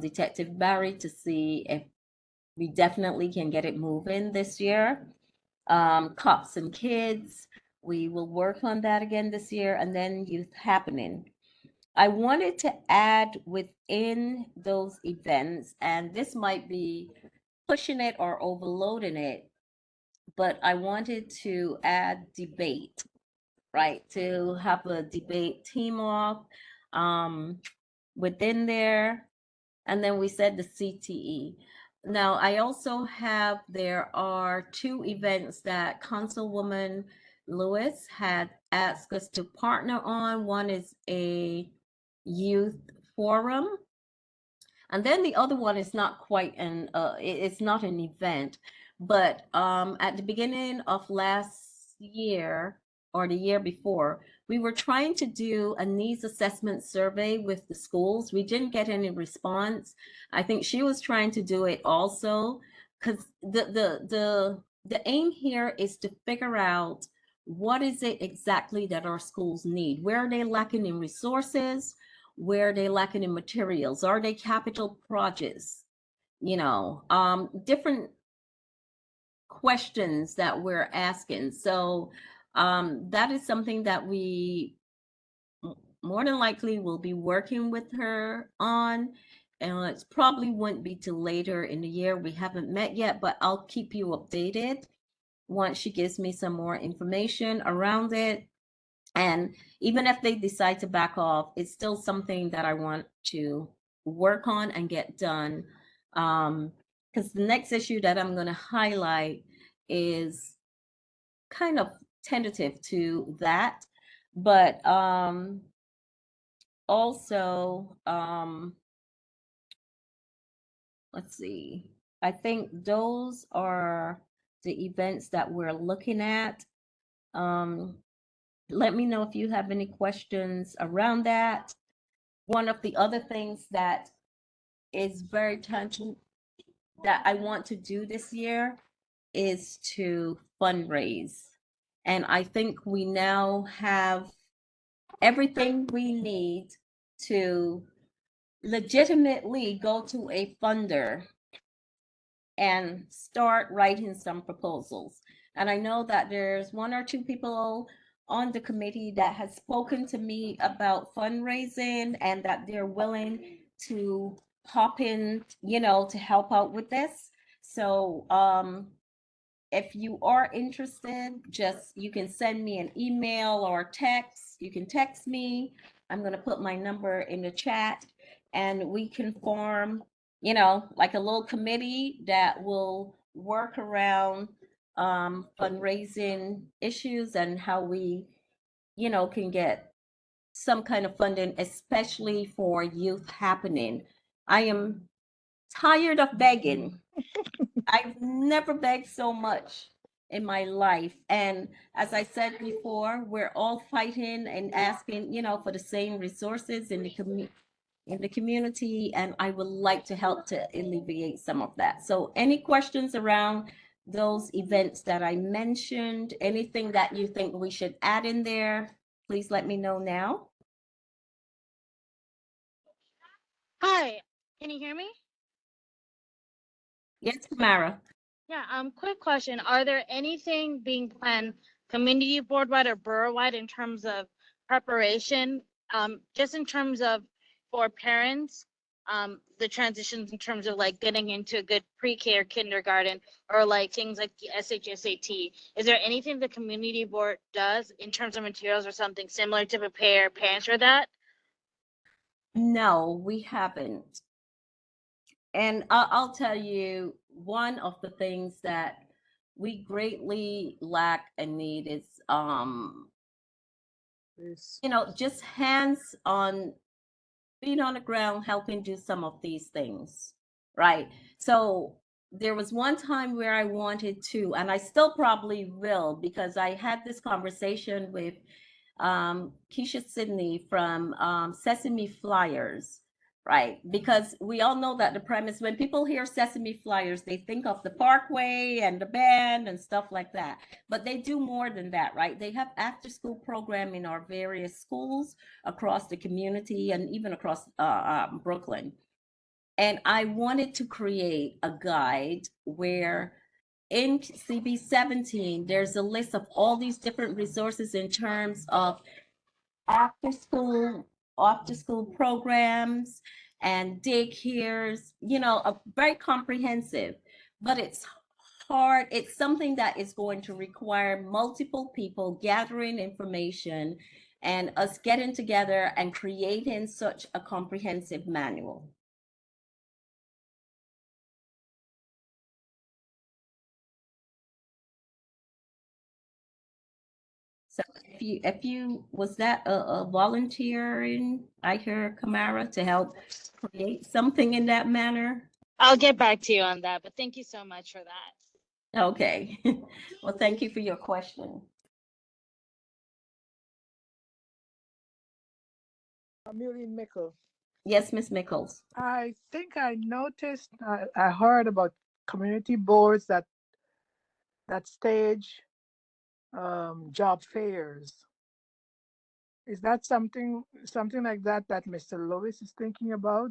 Detective Barry to see if we definitely can get it moving this year. Cops and Kids, we will work on that again this year, and then Youth Happening. I wanted to add within those events, and this might be pushing it or overloading it, but I wanted to add debate, right? To have a debate team off within there. And then we said the CTE. Now, I also have, there are 2 events that Councilwoman Lewis had asked us to partner on. One is a youth forum. And then the other one is not quite it's not an event, but at the beginning of last year or the year before, we were trying to do a needs assessment survey with the schools. We didn't get any response. I think she was trying to do it also, because the aim here is to figure out what is it exactly that our schools need. Where are they lacking in resources? Where are they lacking in materials? Are they capital projects? Different questions that we're asking. So that is something that we more than likely will be working with her on. And it probably wouldn't be till later in the year. We haven't met yet, but I'll keep you updated once she gives me some more information around it. And even if they decide to back off, it's still something that I want to work on and get done. Because the next issue that I'm going to highlight is kind of tentative to that. But also, let's see, I think those are the events that we're looking at. Let me know if you have any questions around that. One of the other things that is very tangible that I want to do this year is to fundraise. And I think we now have everything we need to legitimately go to a funder and start writing some proposals. And I know that there's 1 or 2 people on the committee that has spoken to me about fundraising and that they're willing to hop in, to help out with this. So if you are interested, you can send me an email or text. You can text me. I'm going to put my number in the chat, and we can form, like a little committee that will work around fundraising issues and how we, can get some kind of funding, especially for Youth Happening. I am tired of begging. I've never begged so much in my life. And as I said before, we're all fighting and asking, for the same resources in the community, and I would like to help to alleviate some of that. So any questions around those events that I mentioned, anything that you think we should add in there, please let me know now. Hi, can you hear me? Yes, Tamara. Yeah, quick question. Are there anything being planned community board-wide or borough-wide in terms of preparation? Just in terms of for parents, the transitions in terms of like getting into a good pre-K or kindergarten, or like things like the SHSAT. Is there anything the community board does in terms of materials or something similar to prepare parents for that? No, we haven't. And I'll tell you, one of the things that we greatly lack and need is, just hands on, feet on the ground, helping do some of these things, right? So there was one time where I wanted to, and I still probably will, because I had this conversation with Keisha Sidney from Sesame Flyers, right? Because we all know that the premise, when people hear Sesame Flyers, they think of the parkway and the band and stuff like that. But they do more than that, right? They have after school program in our various schools across the community and even across Brooklyn. And I wanted to create a guide where in CB 17, there's a list of all these different resources in terms of after school programs and daycares, a very comprehensive, but it's hard. It's something that is going to require multiple people gathering information and us getting together and creating such a comprehensive manual. So was that a volunteering, I hear, Kamara, to help create something in that manner? I'll get back to you on that, but thank you so much for that. Okay. Well, thank you for your question. Ameline Mickle. Yes, Ms. Mickles. I think I noticed, I heard about community boards that stage job fairs. Is that something like that Mr. Lewis is thinking about?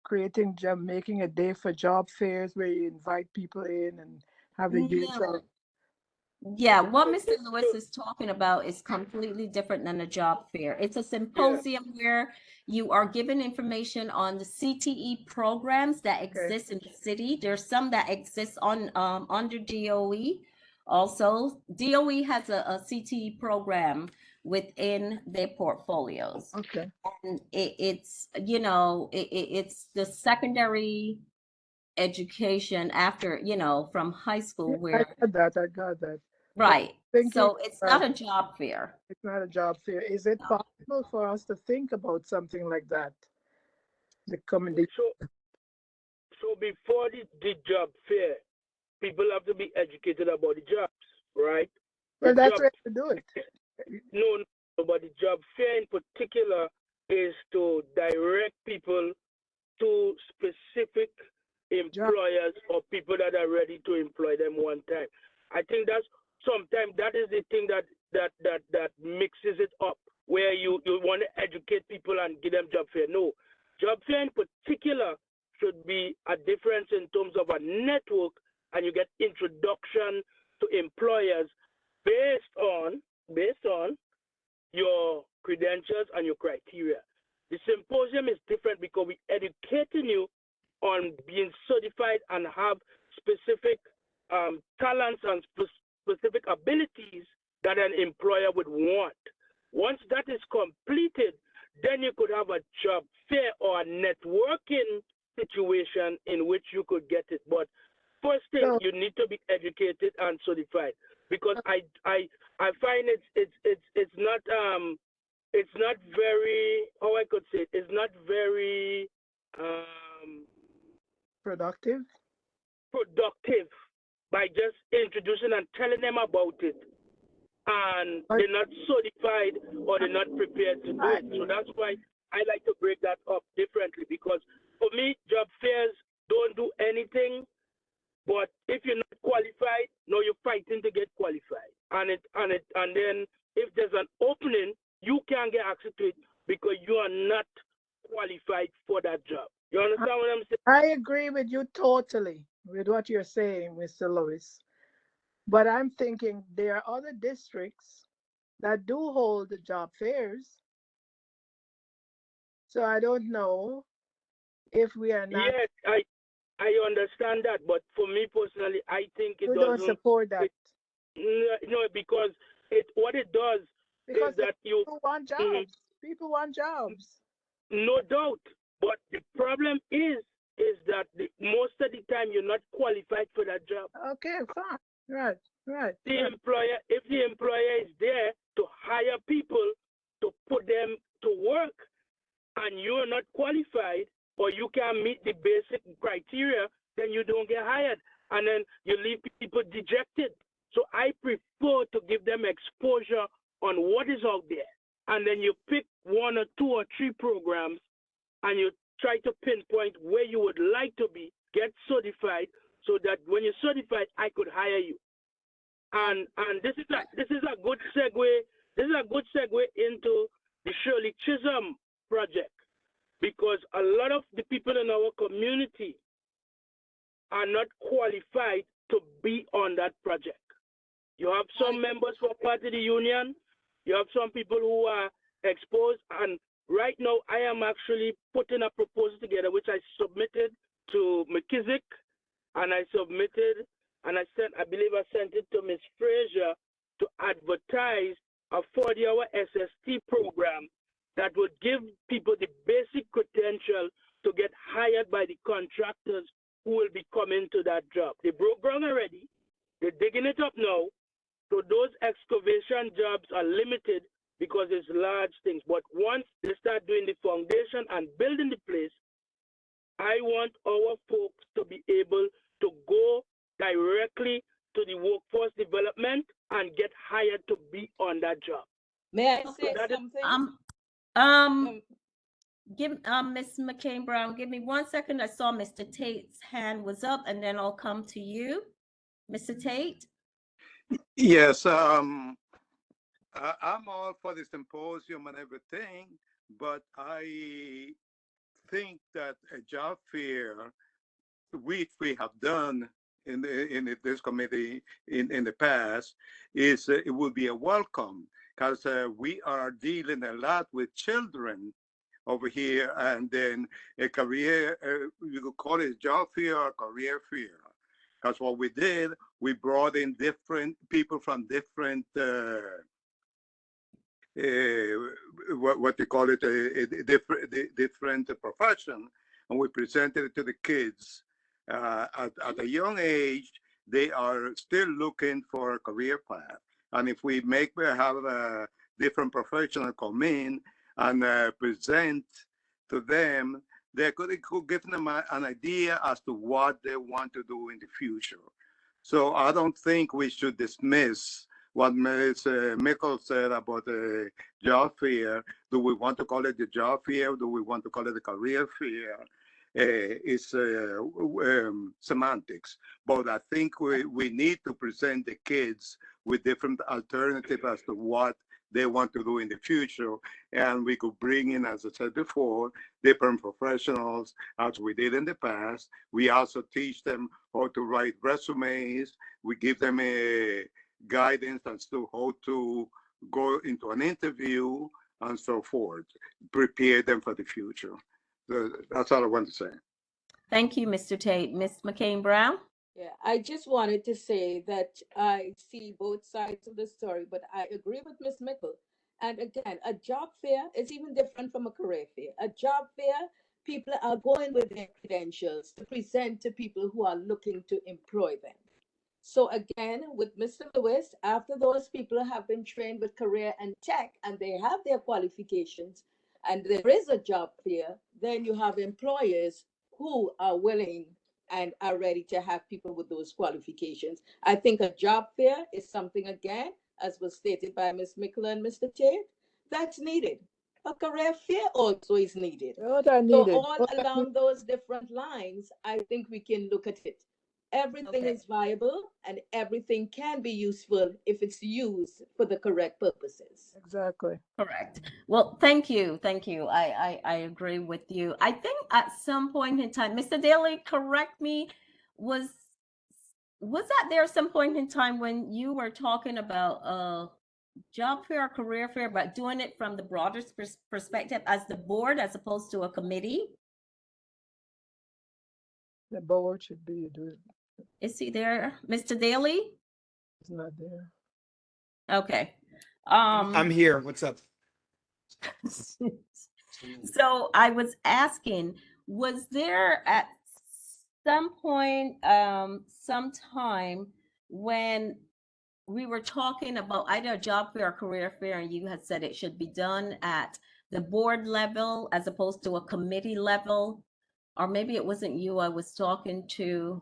Making a day for job fairs where you invite people in and have the youth. No. Yeah, what Mr. Lewis is talking about is completely different than a job fair. It's a symposium where you are given information on the CTE programs that exist in the city. There's some that exist on under DOE. Also, DOE has a CTE program within their portfolios. Okay. And it's it's the secondary education after, from high school where I got that. right. So it's not a job fair. It's not a job fair. Is it possible for us to think about something like that? So before the job fair, people have to be educated about the jobs, right? Well, that's where to do it. No, but the job fair in particular is to direct people to specific employers or people that are ready to employ them one time. I think that's sometimes that is the thing that mixes it up, where you want to educate people and give them job fair. No, job fair in particular should be a difference in terms of a network, and you get introduction to employers based on your credentials and your criteria. The symposium is different because we're educating you on being certified and have specific talents and specific abilities that an employer would want. Once that is completed, then you could have a job fair or a networking situation in which you could get it. But first thing, you need to be educated and certified, because I find it's not very, how I could say it, it's not very productive by just introducing and telling them about it, and they're not certified or they're not prepared to do it. So that's why I like to break that up differently, because for me, job fairs don't do anything. But if you're not qualified, no, you're fighting to get qualified. And then if there's an opening, you can't get access to it because you are not qualified for that job. You understand what I'm saying? I agree with you totally with what you're saying, Mr. Lewis. But I'm thinking there are other districts that do hold the job fairs. So I don't know if we are not, Yes, I understand that, but for me personally, I think it we don't doesn't. support that. No, because what it does Because is that you. people want Mhm. jobs. People want jobs. No doubt. But the problem is that most of the time you're not qualified for that job. Okay, fine. Right, right. The right. employer, if the employer is there to hire people to put them to work, and you're not qualified or you can't meet the basic criteria, then you don't get hired, and then you leave people dejected. So I prefer to give them exposure on what is out there, and then you pick 1 or 2 or 3 programs, and you try to pinpoint where you would like to be, get certified, so that when you're certified, I could hire you. And this is a good segue. This is a good segue into the Shirley Chisholm project, because a lot of the people in our community are not qualified to be on that project. You have some members who are part of the union. You have some people who are exposed. And right now, I am actually putting a proposal together, which I submitted to McKissick, and I submitted, and I believe I sent it to Ms. Frazier to advertise a 40-hour SST program that would give people the basic credential to get hired by the contractors who will be coming to that job. They broke ground already. They're digging it up now. So those excavation jobs are limited because it's large things. But once they start doing the foundation and building the place, I want our folks to be able to go directly to the workforce development and get hired to be on that job. May I So say that is, something? Give Miss McCain Brown, give me 1 second. I saw Mr. Tate's hand was up, and then I'll come to you. Mr. Tate? Yes, I'm all for the symposium and everything, but I think that a job fair, which we have done in this committee in the past, is it would be a welcome, because we are dealing a lot with children over here, and then a career, you could call it job fair or career fair. Because what we did, we brought in different people from different what they call it, different profession, and we presented it to the kids. At a young age, they are still looking for a career path, and if we have a different professional come in and present to them, it could give them an idea as to what they want to do in the future. So I don't think we should dismiss what Ms. Mickle said about the job fair. Do we want to call it the job fair? Do we want to call it the career fair? It's semantics. But I think we need to present the kids with different alternatives as to what they want to do in the future. And we could bring in, as I said before, different professionals as we did in the past. We also teach them how to write resumes. We give them a guidance as to how to go into an interview and so forth, prepare them for the future. That's all I want to say. Thank you, Mr. Tate. Ms. McCain Brown? Yeah, I just wanted to say that I see both sides of the story, but I agree with Ms. Mickle. And again, a job fair is even different from a career fair. A job fair, people are going with their credentials to present to people who are looking to employ them. So again, with Mr. Lewis, after those people have been trained with career and tech and they have their qualifications and there is a job fair, then you have employers who are willing and are ready to have people with those qualifications. I think a job fair is something, again, as was stated by Ms. Mickle and Mr. Tate, that's needed. A career fair also is needed. What are So needed? all along those different lines, I think we can look at it. Everything is viable and everything can be useful if it's used for the correct purposes. Exactly. Correct. Well, thank you. Thank you. I agree with you. I think at some point in time, Mr. Daly, correct me, was that there some point in time when you were talking about job fair or career fair, but doing it from the broader perspective as the board as opposed to a committee? The board should be doing. Is he there, Mr. Daly? It's not there. Okay. I'm here. What's up? So I was asking, was there at some point, some time when we were talking about either a job fair or career fair, and you had said it should be done at the board level as opposed to a committee level? Or maybe it wasn't you I was talking to.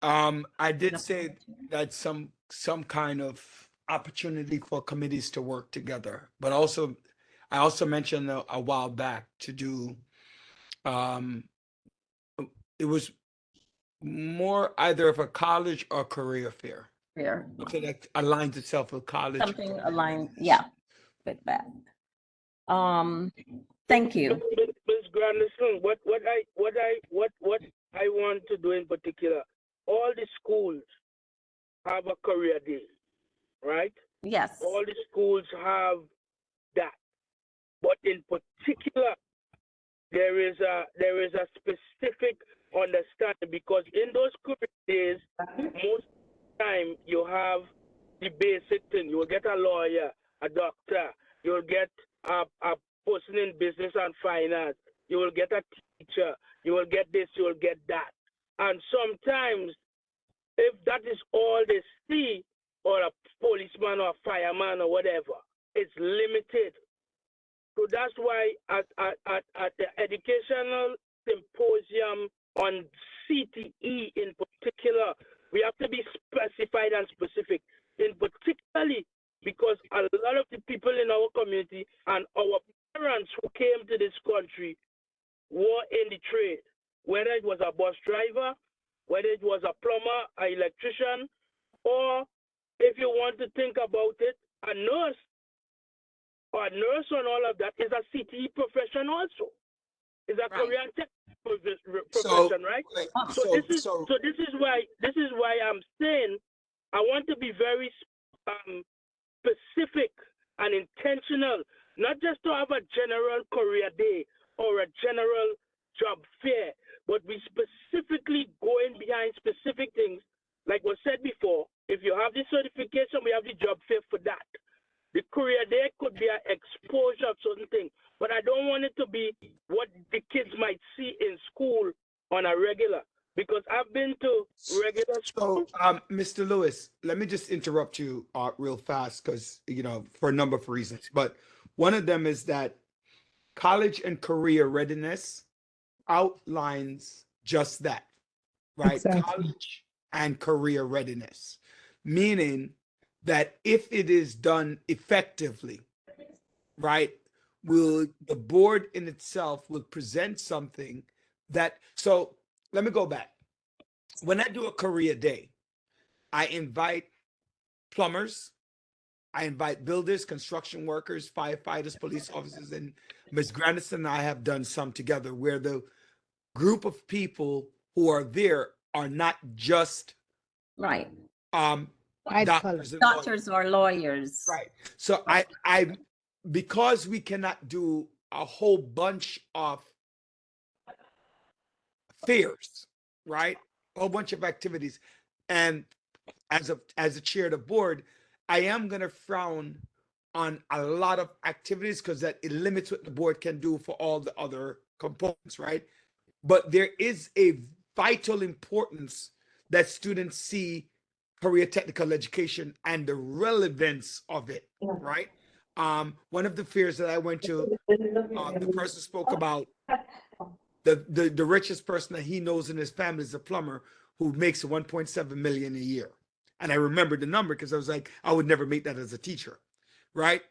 I did say that some kind of opportunity for committees to work together, but also I also mentioned a while back to do it was more either of a college or career fair. Fair. Okay, that aligns itself with college. Something aligned, yeah, with that. Thank you. Ms. Granderson, what I want to do in particular, all the schools have a career day, right? Yes. All the schools have that. But in particular, there is a specific understanding, because in those career days, most time you have the basic thing. You will get a lawyer, a doctor, you will get a person in business and finance, you will get a teacher, you will get this, you will get that. And sometimes, if that is all they see, or a policeman or a fireman or whatever, it's limited. So that's why at the educational symposium on CTE in particular, we have to be specified and specific, in particularly because a lot of the people in our community and our parents who came to this country were in the trade, whether it was a bus driver, whether it was a plumber, an electrician, or if you want to think about it, a nurse. Or a nurse and all of that is a CTE profession also. Is a career and tech profession, right? So this is why I'm saying I want to be very specific and intentional, not just to have a general career day or a general job fair, but we specifically going behind specific things. Like was said before, if you have the certification, we have the job fair for that. The career day could be an exposure of certain things, but I don't want it to be what the kids might see in school on a regular, because I've been to regular school. So, Mr. Lewis, let me just interrupt you real fast because, for a number of reasons. But one of them is that college and career readiness outlines just that, right? Exactly. College and career readiness, meaning that if it is done effectively, right, the board in itself will present something that, so let me go back. When I do a career day, I invite plumbers, I invite builders, construction workers, firefighters, police officers, and Ms. Grandison and I have done some together where the group of people who are there are not just right. Doctors or lawyers. Right. So I because we cannot do a whole bunch of fairs, right? A whole bunch of activities. And as a chair of the board, I am going to frown on a lot of activities because that it limits what the board can do for all the other components, right? But there is a vital importance that students see career technical education and the relevance of it, right? One of the fairs that I went to, the person spoke about the richest person that he knows in his family is a plumber who makes 1.7 million a year. And I remembered the number because I was like, I would never make that as a teacher, right?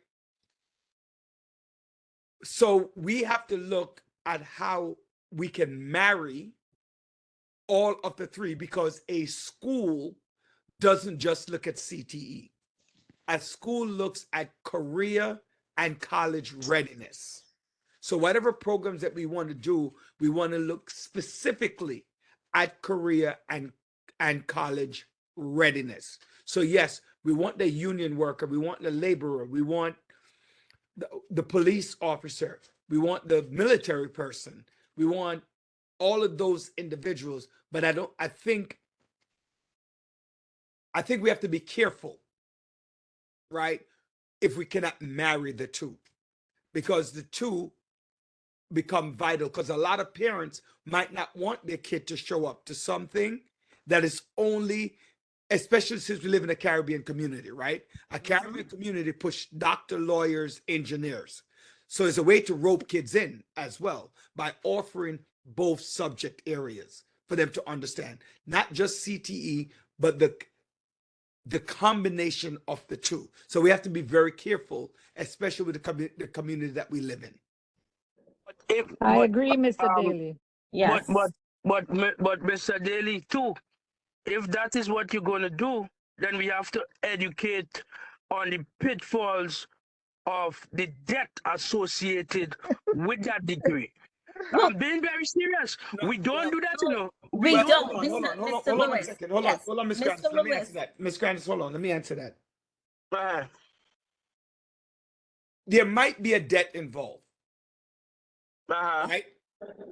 So we have to look at how we can marry all of the three, because a school doesn't just look at CTE. A school looks at career and college readiness. So whatever programs that we want to do, we want to look specifically at career and college readiness. So yes, We want the union worker. We want the laborer. We want the police officer. We want the military person. We want all of those individuals. But I think we have to be careful, right? If we cannot marry the two, because the two become vital, because a lot of parents might not want their kid to show up to something that is only, especially since we live in a Caribbean community, right? A Caribbean community push doctor, lawyers, engineers. So it's a way to rope kids in as well by offering both subject areas for them to understand, not just CTE, but the combination of the two. So we have to be very careful, especially with the community that we live in. I agree, Mr. Daly. Yes. But Mr. Daly too, if that is what you're going to do, then we have to educate on the pitfalls of the debt associated with that degree. I'm being very serious. We don't do that, you know. We don't. Hold on 1 second. Hold on, Miss Grandis. Let me answer that. Miss Grandis, hold on. Let me answer that. There might be a debt involved. Right?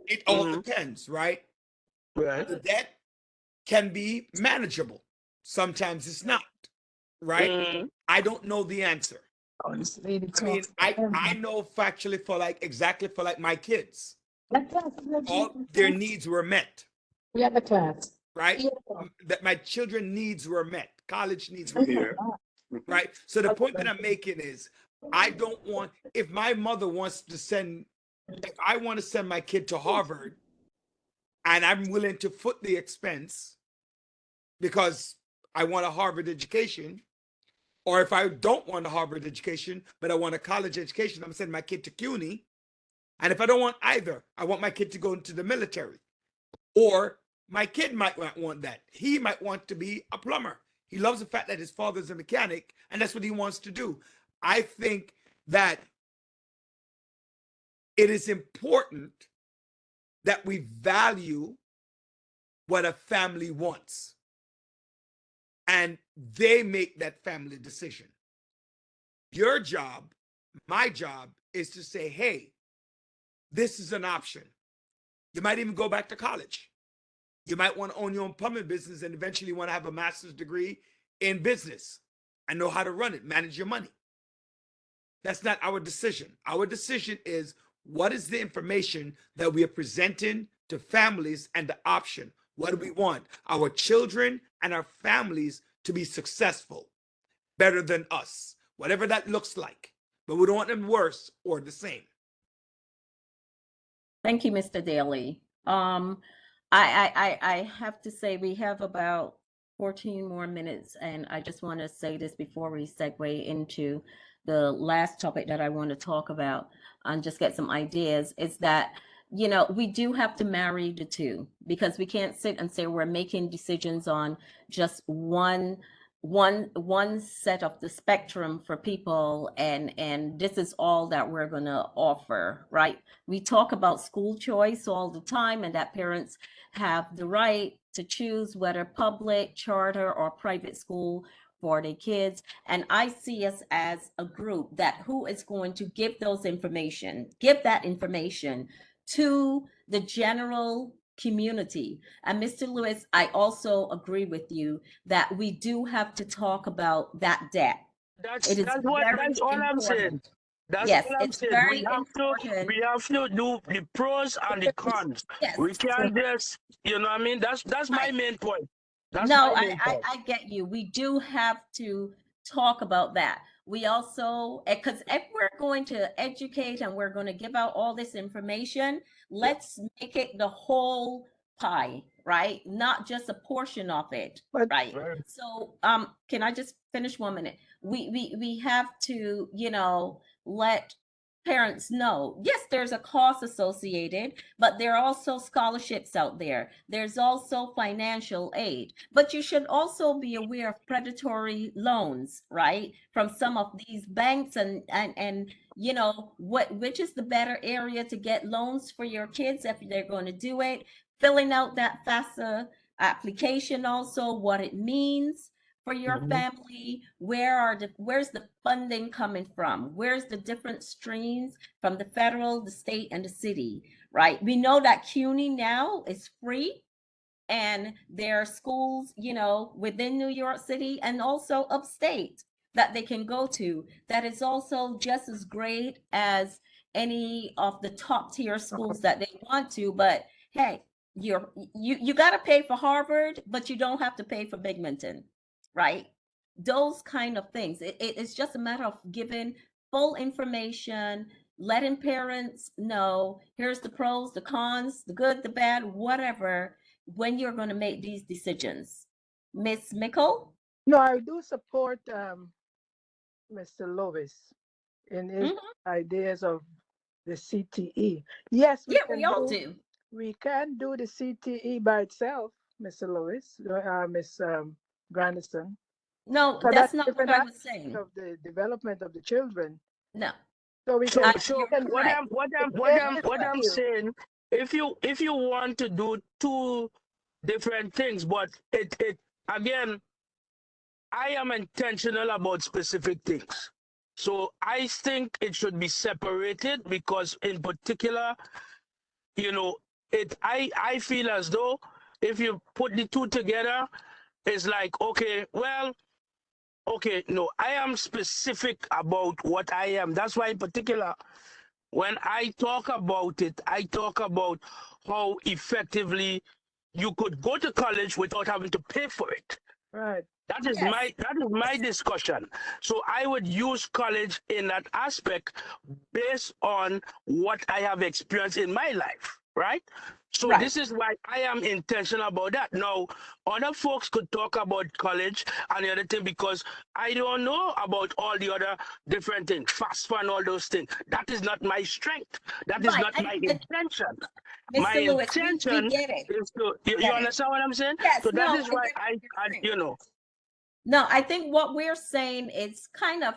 It all depends, right? Right. The debt can be manageable. Sometimes it's not, right? I don't know the answer. I mean, I know factually exactly for my kids. All their needs were met. We have a class. Right? That my children needs were met. College needs were met. Right? So the point that I'm making is I don't want, if my mother wants to send, if I want to send my kid to Harvard and I'm willing to foot the expense because I want a Harvard education, or if I don't want a Harvard education, but I want a college education, I'm sending my kid to CUNY. And if I don't want either, I want my kid to go into the military. Or my kid might not want that. He might want to be a plumber. He loves the fact that his father's a mechanic, and that's what he wants to do. I think that it is important that we value what a family wants. And they make that family decision. Your job, my job, is to say, hey, this is an option. You might even go back to college. You might want to own your own plumbing business and eventually want to have a master's degree in business and know how to run it, manage your money. That's not our decision. Our decision is, what is the information that we are presenting to families and the option? What do we want? Our children and our families to be successful, better than us, whatever that looks like. But we don't want them worse or the same. Thank you, Mr. Daly. I have to say we have about 14 more minutes, and I just want to say this before we segue into the last topic that I want to talk about and just get some ideas, is that, you know, we do have to marry the two, because we can't sit and say we're making decisions on just one set of the spectrum for people, and this is all that we're going to offer, right? We talk about school choice all the time, and that parents have the right to choose whether public, charter, or private school for their kids. And I see us as a group that who is going to give that information to the general community. And Mr. Lewis, I also agree with you that we do have to talk about that debt. That's all I'm saying. That's all I'm saying. We have to do the pros and the cons. Yes. We can't just, you know what I mean? That's my main point. I get you. We do have to talk about that. We also, because if we're going to educate and we're going to give out all this information, let's make it the whole pie, right? Not just a portion of it, right? So, can I just finish 1 minute? We have to, you know, let parents know, yes, there's a cost associated, but there are also scholarships out there. There's also financial aid, but you should also be aware of predatory loans, right? From some of these banks, and you know, which is the better area to get loans for your kids if they're going to do it. Filling out that FAFSA application, also what it means for your family? Where's the funding coming from? Where's the different streams from the federal, the state, and the city, right? We know that CUNY now is free, and there are schools, you know, within New York City and also upstate that they can go to that is also just as great as any of the top tier schools that they want to. But hey, you got to pay for Harvard, but you don't have to pay for Binghamton, right? Those kind of things. It's just a matter of giving full information, letting parents know here's the pros, the cons, the good, the bad, whatever, when you're going to make these decisions. Miss Mickle? No, I do support Mr. Lois in his ideas of the CTE. Yes, Yeah, we all do. We can do the CTE by itself, Mr. Lois, Miss Grandison. No, So that's not different what I was aspects saying. of the development of the children. No. So we So, can. so we can what I'm saying, if you want to do two different things, but it again, I am intentional about specific things. So I think it should be separated because in particular, you know, I feel as though if you put the two together, it's like, okay, well, okay, no, I am specific about what I am. That's why in particular, when I talk about it, I talk about how effectively you could go to college without having to pay for it. Right. That is my discussion. So I would use college in that aspect based on what I have experienced in my life, right? So this is why I am intentional about that. Now, other folks could talk about college and the other thing because I don't know about all the other different things, FAFSA and all those things. That is not my strength. That is not my intention. My Mr. Lewis, intention we get it. is to, you Get it. understand what I'm saying? Yes, So that no, is why get I you know. No, I think what we're saying is kind of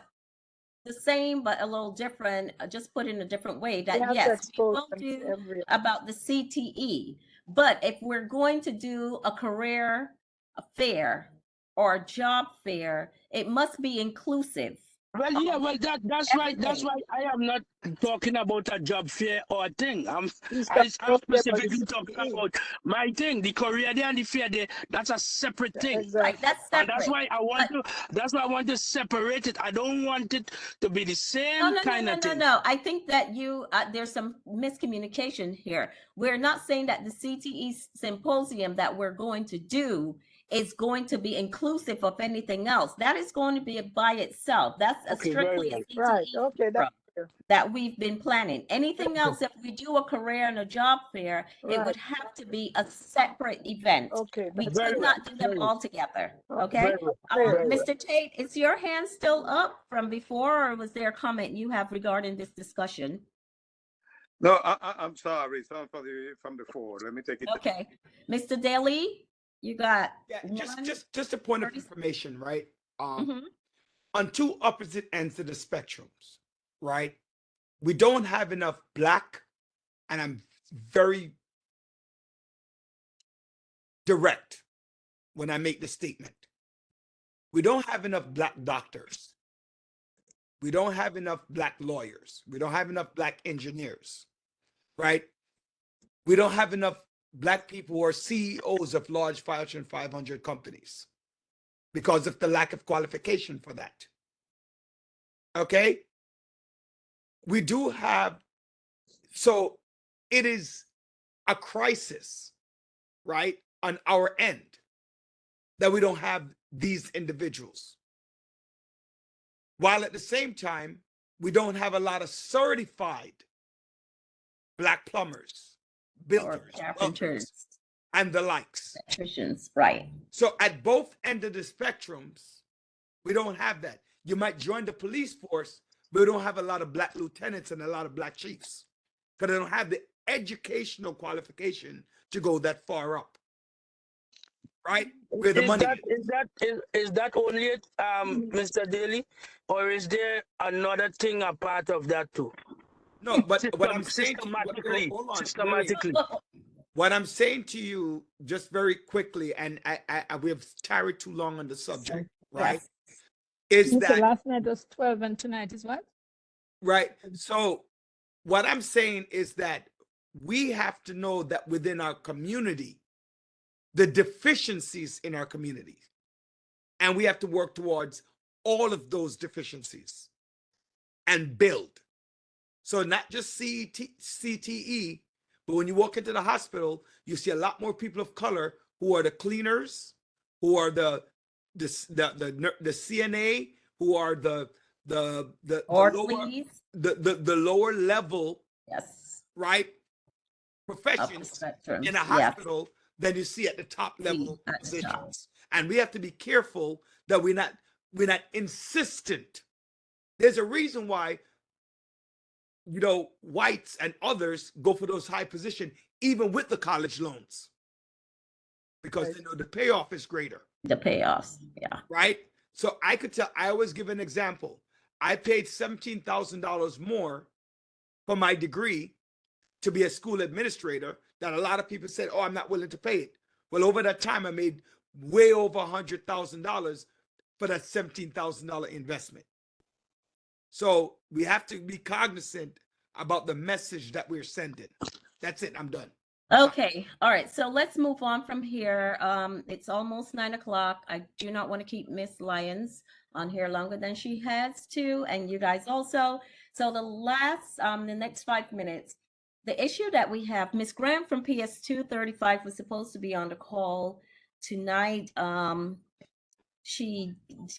the same, but a little different, just put in a different way. We have That to yes, we expose will them to do every- about the CTE, but if we're going to do a career fair or a job fair, it must be inclusive. Well, yeah, well, that's why I am not talking about a job fair or a thing. I'm specifically talking about my thing, the career day and the fair day. That's a separate thing. Exactly. Right, that's And separate. that's why I want to. That's why I want to separate it. I don't want it to be the same No. thing. No. I think that there's some miscommunication here. We're not saying that the CTE symposium that we're going to do is going to be inclusive of anything else. That is going to be by itself. That's strictly a CTE right. Okay, forum that we've been planning. Anything else, if we do a career and a job fair, it would have to be a separate event. Okay. We could not do them all together. Okay. Mr. Tate, is your hand still up from before, or was there a comment you have regarding this discussion? No, I'm sorry. Something from before. Let me take it. Okay. Mr. Daly, you got just a point of information, right? On two opposite ends of the spectrums, right? We don't have enough black, and I'm very direct when I make the statement. We don't have enough black doctors. We don't have enough black lawyers. We don't have enough black engineers, right? We don't have enough black people who are CEOs of large Fortune 500 companies because of the lack of qualification for that. Okay? We do have, so it is a crisis, right, on our end that we don't have these individuals. While at the same time, we don't have a lot of certified black plumbers, builders, carpenters, and the likes. Electricians, right. So at both ends of the spectrums, we don't have that. You might join the police force, but we don't have a lot of black lieutenants and a lot of black chiefs because they don't have the educational qualification to go that far up. Right? Where the money is that only it, Mr. Daly, or is there another thing a part of that too? No, but what I'm saying systematically. What I'm saying to you, just very quickly, and we have tarried too long on the subject. right? Yes. Is You said that last night was 12 and tonight is what? right? So what I'm saying is that we have to know that within our community, the deficiencies in our community, and we have to work towards all of those deficiencies and build. So not just CTE, but when you walk into the hospital, you see a lot more people of color who are the cleaners, who are the CNA, who are the lower Ladies. the lower level, Yes. right, Of the professions spectrum. in a Yes. hospital than you see at the top level At the top. positions. And we have to be careful that we're not insistent. There's a reason why, you know, whites and others go for those high positions, even with the college loans, because Right. they know the payoff is greater, The payoffs. Yeah. right? So I could tell, I always give an example. I paid $17,000 more for my degree to be a school administrator that a lot of people said, oh, I'm not willing to pay it. Well, over that time, I made way over $100,000 for that $17,000 investment. So we have to be cognizant about the message that we're sending. That's it. I'm done. Okay, all right, so let's move on from here. It's almost 9 o'clock. I do not want to keep Miss Lyons on here longer than she has to, and you guys also. So the next 5 minutes, the issue that we have, Miss Graham from PS235 was supposed to be on the call tonight. She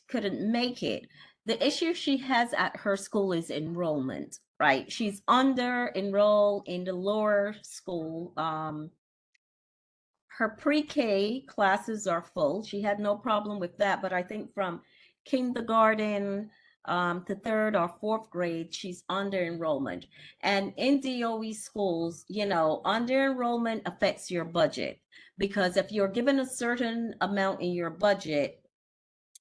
couldn't make it. The issue she has at her school is enrollment, right? She's under enrolled in the lower school. Her pre-K classes are full. She had no problem with that, but I think from kindergarten to 3rd or 4th grade, she's under enrollment. And in DOE schools, you know, under enrollment affects your budget, because if you're given a certain amount in your budget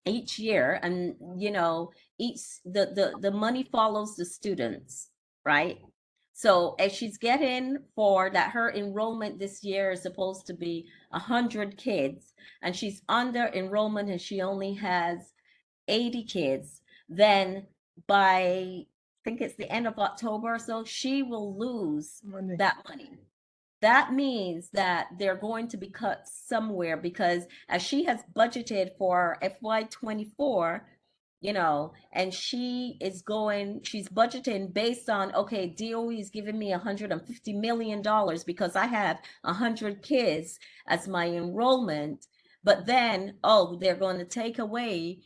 each year, and you know, the money follows the students, right? So as she's getting for that, her enrollment this year is supposed to be 100 kids, and she's under enrollment and she only has 80 kids, then by I think it's the end of October or so, she will lose that money. That means that they're going to be cut somewhere, because as she has budgeted for FY24, you know, and she's budgeting based on, okay, DOE is giving me $150 million because I have 100 kids as my enrollment, but then, oh, they're going to take away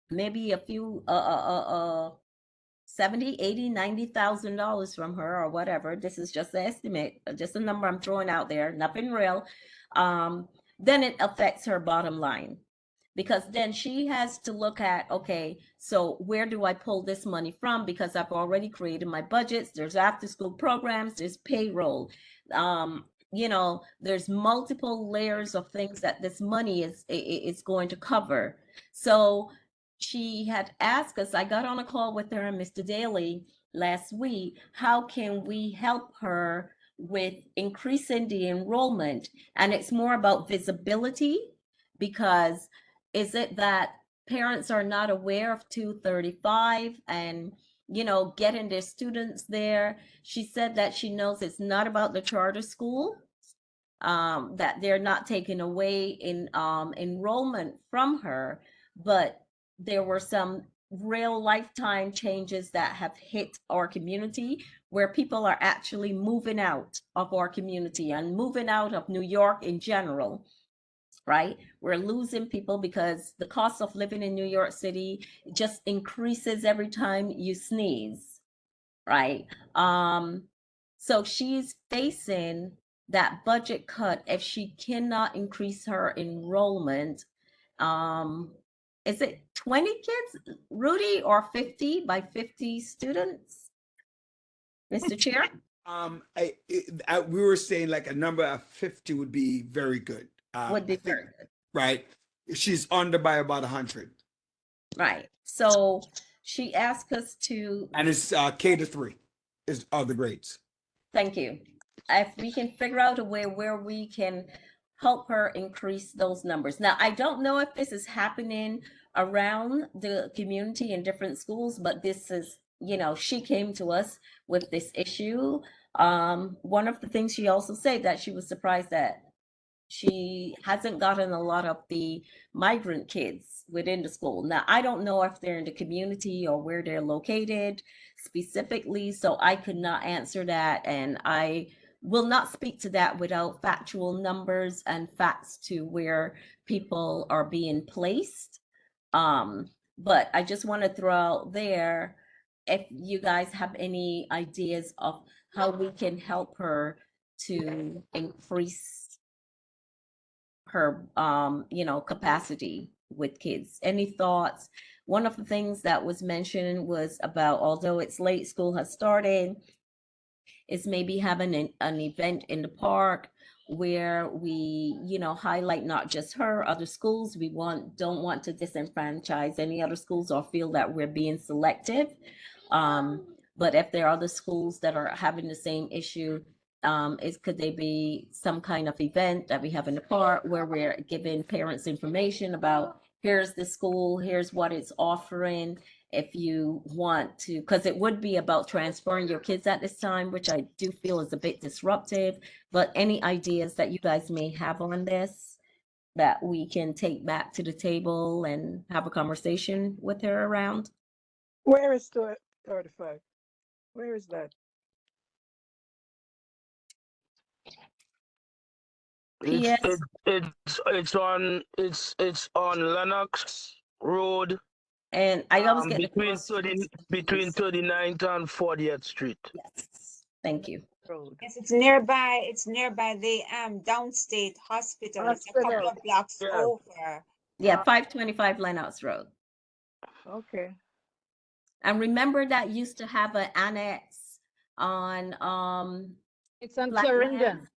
maybe a few 70, 80, $90,000 from her or whatever. This is just an estimate, just a number I'm throwing out there, nothing real. Then it affects her bottom line, because then she has to look at, okay, so where do I pull this money from? Because I've already created my budgets. There's after school programs, there's payroll. You know, there's multiple layers of things that this money is going to cover. So she had asked us, I got on a call with her and Mr. Daly last week, how can we help her with increasing the enrollment? And it's more about visibility, because is it that parents are not aware of 235 and, you know, getting their students there? She said that she knows it's not about the charter school, that they're not taking away in enrollment from her, but there were some real lifetime changes that have hit our community, where people are actually moving out of our community and moving out of New York in general, right? We're losing people because the cost of living in New York City just increases every time you sneeze, right? So she's facing that budget cut if she cannot increase her enrollment. Is it 20 kids, Rudy, or 50 by 50 students, Mr. Chair? We were saying like a number of 50 would be very good. Would be very good. Right. She's under by about 100. Right. So she asked us to. And it's K to 3 are the grades. Thank you. If we can figure out a way where we can help her increase those numbers. Now, I don't know if this is happening around the community in different schools, but this is, you know, she came to us with this issue. One of the things she also said that she was surprised that she hasn't gotten a lot of the migrant kids within the school. Now, I don't know if they're in the community or where they're located specifically, so I could not answer that. And I will not speak to that without factual numbers and facts to where people are being placed. But I just want to throw out there, if you guys have any ideas of how we can help her to increase her you know, capacity with kids. Any thoughts? One of the things that was mentioned was about, although it's late, school has started, is maybe having an event in the park where we, you know, highlight not just her, other schools. We don't want to disenfranchise any other schools or feel that we're being selective. But if there are other schools that are having the same issue, could they be some kind of event that we have in the park where we're giving parents information about, here's the school, here's what it's offering, if you want to, because it would be about transferring your kids at this time, which I do feel is a bit disruptive. But any ideas that you guys may have on this that we can take back to the table and have a conversation with her around? Where is 35? Where is that? Yes. It's on Lennox Road. And I always get between 39th and 40th Street. Yes, thank you. Yes, it's nearby. It's nearby the Downstate Hospital. It's a couple of blocks over. Yeah, 525 Lennox Road. Okay. And remember that used to have an annex on It's on Black Clarendon. Land.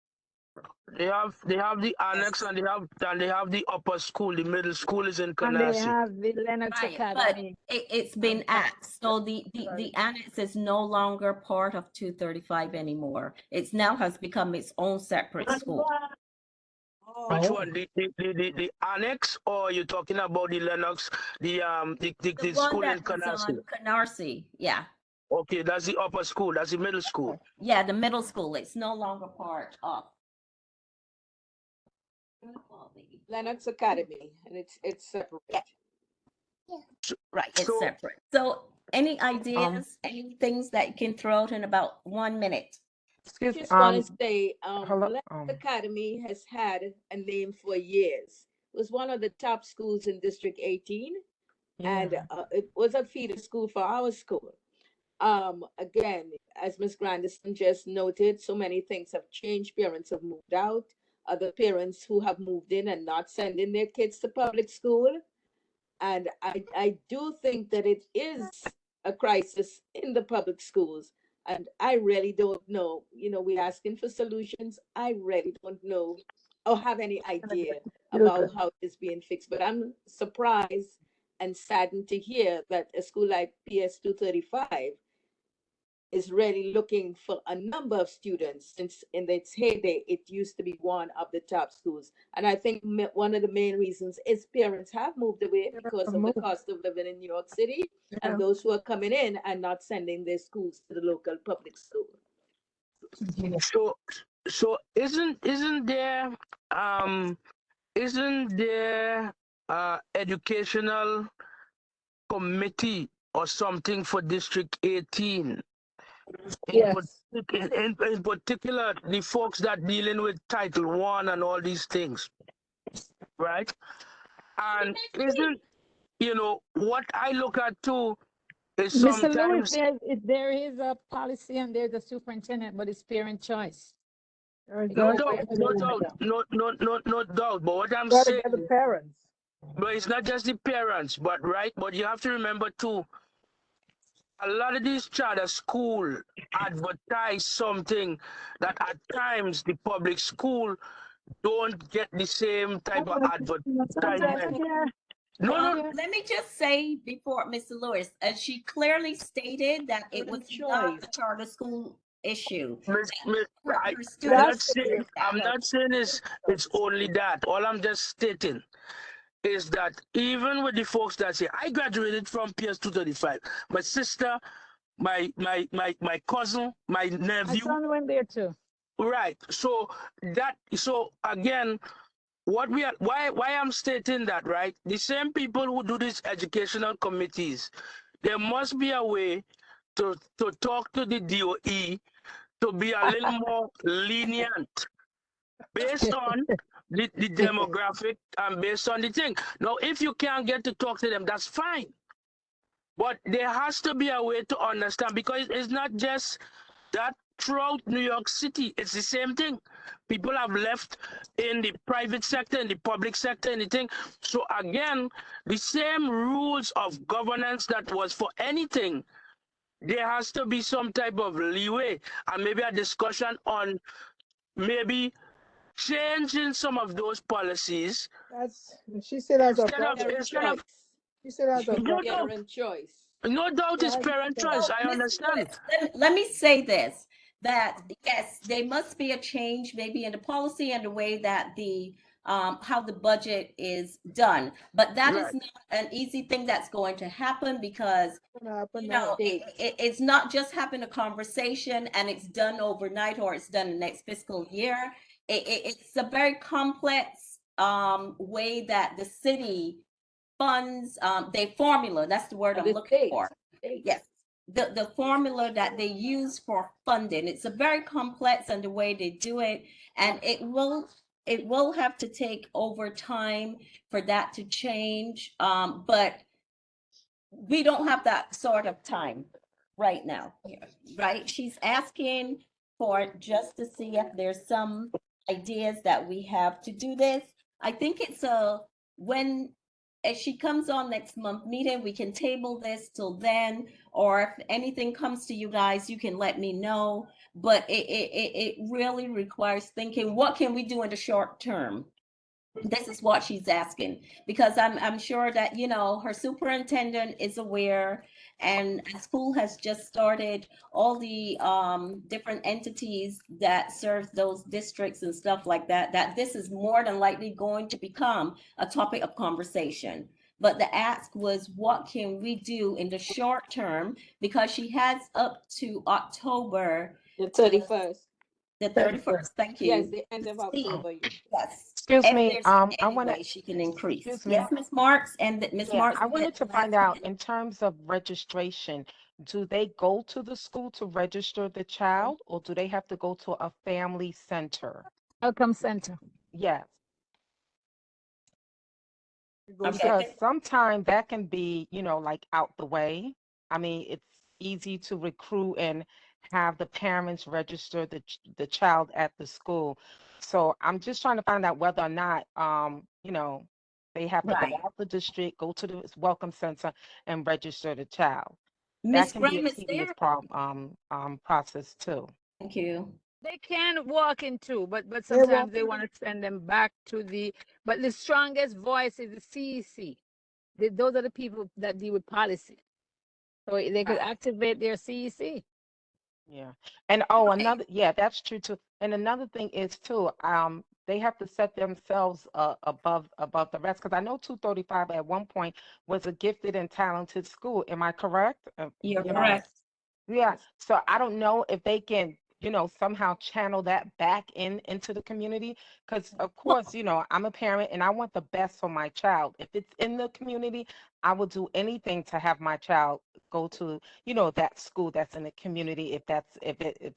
They have the annex, and they have the upper school. The middle school is in And they Canarsie. have the Lennox Right, but Academy. it's been axed. So the annex is no longer part of 235 anymore. It's now has become its own separate school. Which one? The annex, or you're talking about the Lennox, the The one school in that is Canarsie? on Canarsie, yeah. Okay, that's the upper school. That's the middle school. Yeah, the middle school. It's no longer part of Lennox Academy, and it's separate. Right, it's So- separate. So any ideas, any things that you can throw out in about 1 minute? I just want to say, hello, Lennox Academy has had a name for years. It was one of the top schools in District 18, and it was a feeder school for our school. Again, as Ms. Grandison just noted, so many things have changed. Parents have moved out. Other parents who have moved in and not sending their kids to public school. And I do think that it is a crisis in the public schools. And I really don't know, you know, we're asking for solutions. I really don't know or have any idea about how it's being fixed. But I'm surprised and saddened to hear that a school like PS 235 is really looking for a number of students. Since in its heyday, it used to be one of the top schools. And I think one of the main reasons is parents have moved away because of the cost of living in New York City, and those who are coming in and not sending their schools to the local public school. So isn't there educational committee or something for District 18? In particular, the folks that dealing with Title I and all these things, right? And isn't, you know, what I look at too is Mr. Lewis, sometimes there is a policy and there's a superintendent, but it's parent choice. no doubt. But what I'm Gotta saying, get the parents. but it's not just the parents, but you have to remember too, a lot of these charter school advertise something that at times the public school don't get the same type of advertisement. No. Let me just say before Mr. Lewis, she clearly stated that it was not a charter school issue. I'm Students not saying it's only that. All I'm just stating is that even with the folks that say, I graduated from PS 235, my sister, my cousin, my My nephew, son went there too. right? So again, why I'm stating that, right? The same people who do these educational committees, there must be a way to talk to the DOE to be a little more lenient based on the demographic and based on the thing. Now, if you can't get to talk to them, that's fine. But there has to be a way to understand, because it's not just that throughout New York City, it's the same thing. People have left in the private sector, in the public sector, anything. So again, the same rules of governance that was for anything, there has to be some type of leeway and maybe a discussion on maybe changing some of those policies. She said as a Instead of she said as a no doubt, Parent choice. no doubt it's parent choice. I understand. Let me say this, that yes, there must be a change maybe in the policy and the way that the how the budget is done. But that is not an easy thing that's going to happen, because you know, it's not just having a conversation and it's done overnight or it's done the next fiscal year. It's a very complex way that the city funds, they formula, that's the word I'm looking for. Yes, the formula that they use for funding, it's a very complex and the way they do it, and it will have to take over time for that to change, but we don't have that sort of time right now, right? She's asking for just to see if there's some ideas that we have to do this. I think it's if she comes on next month meeting, we can table this till then, or if anything comes to you guys, you can let me know. But it really requires thinking, what can we do in the short term? This is what she's asking, because I'm sure that, you know, her superintendent is aware, and school has just started, all the different entities that serve those districts and stuff like that, that this is more than likely going to become a topic of conversation. But the ask was, what can we do in the short term? Because she has up to October the 31st. The 31st, thank you. Yes, the end of October. Yes. Excuse If me, there's I any want way to, she can increase. excuse me. Yes, Ms. Marks, and Ms. Marks. I wanted to find out, in terms of registration, do they go to the school to register the child, or do they have to go to a family center? Welcome center. Yes. Okay. Because sometimes that can be, you know, like out the way. I mean, it's easy to recruit and have the parents register the child at the school. So I'm just trying to find out whether or not, you know, they have to Right. go out the district, go to the welcome center and register the child. Ms. That can be Graham a is tedious there. process too. Thank you. They can walk in too, but sometimes they want to send them back to but the strongest voice is the CEC. Those are the people that deal with policy. So they could activate their CEC. Yeah. And yeah, that's true too. And another thing is too, they have to set themselves above the rest, because I know 235 at one point was a gifted and talented school. Am I correct? You're You know, correct. yeah. So I don't know if they can, you know, somehow channel that back into the community, because of course, you know, I'm a parent and I want the best for my child. If it's in the community, I will do anything to have my child go to, you know, that school that's in the community, if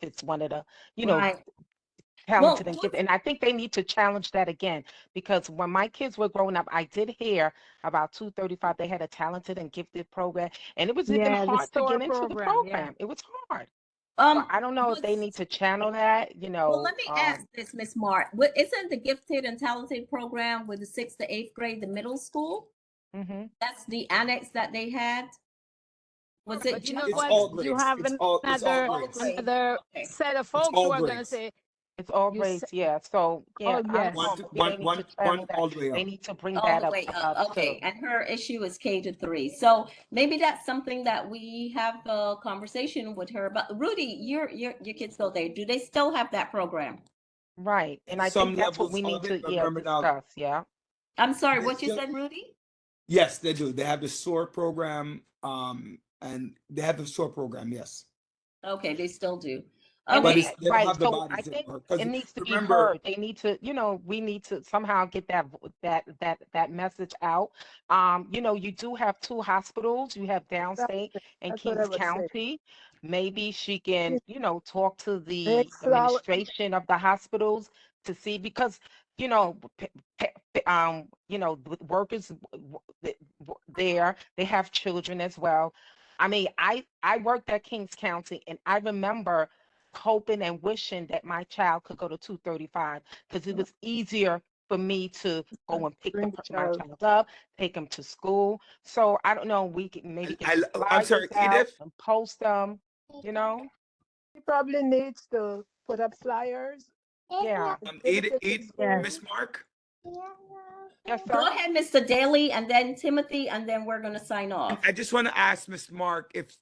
it's one of the, you know, Right. talented and gifted. And I think they need to challenge that again, because when my kids were growing up, I did hear about 235. They had a talented and gifted program, and it was even Yeah, the hard to STORE get into the program, yeah. program. It was hard. So I don't know if they need to channel that, you know. Well, let me ask this, Ms. Mark. Isn't the gifted and talented program with the 6th to 8th grade, the middle school? Mm-hmm. That's the annex that they had. Was it? But you know It's what? all grades. You have It's all another grades. set of folks who are going to say, It's all You raised, said, yeah. So yeah, oh, I'm yes. they need to channel that. all the way They up. need to bring All that the up way up. too. Okay, and her issue is K-3. So maybe that's something that we have a conversation with her about. Rudy, your kids go there. Do they still have that program? Right. And I Some think that's what levels we need of to, it, but yeah, remember now, discuss, yeah. I'm sorry, they what you still, said, Rudy? yes, they do. They have the SOAR program, and they have the SOAR program, yes. Okay, they still do. And But Okay. it's, they don't right, have the so I bodies think anymore. it Because needs to be remember, heard. They need to, we need to somehow get that message out. You do have two hospitals. You have downstate and That's what I Kings would say. County. Maybe she can, talk to the Make flower. administration of the hospitals to see, because with workers there, they have children as well. I mean, I worked at Kings County, and I remember hoping and wishing that my child could go to 235, because it was easier for me to go and pick Bring the my child. child up, take him to school. So I don't know, we can maybe get some I'm sorry, flyers out Edith. and post them, you know? He probably needs to put up flyers. Yeah. Edith, Yeah. Miss Mark. Yes, Go sir. ahead, Mr. Daly, and then Timothy, and then we're gonna sign off. I just want to ask Miss Mark if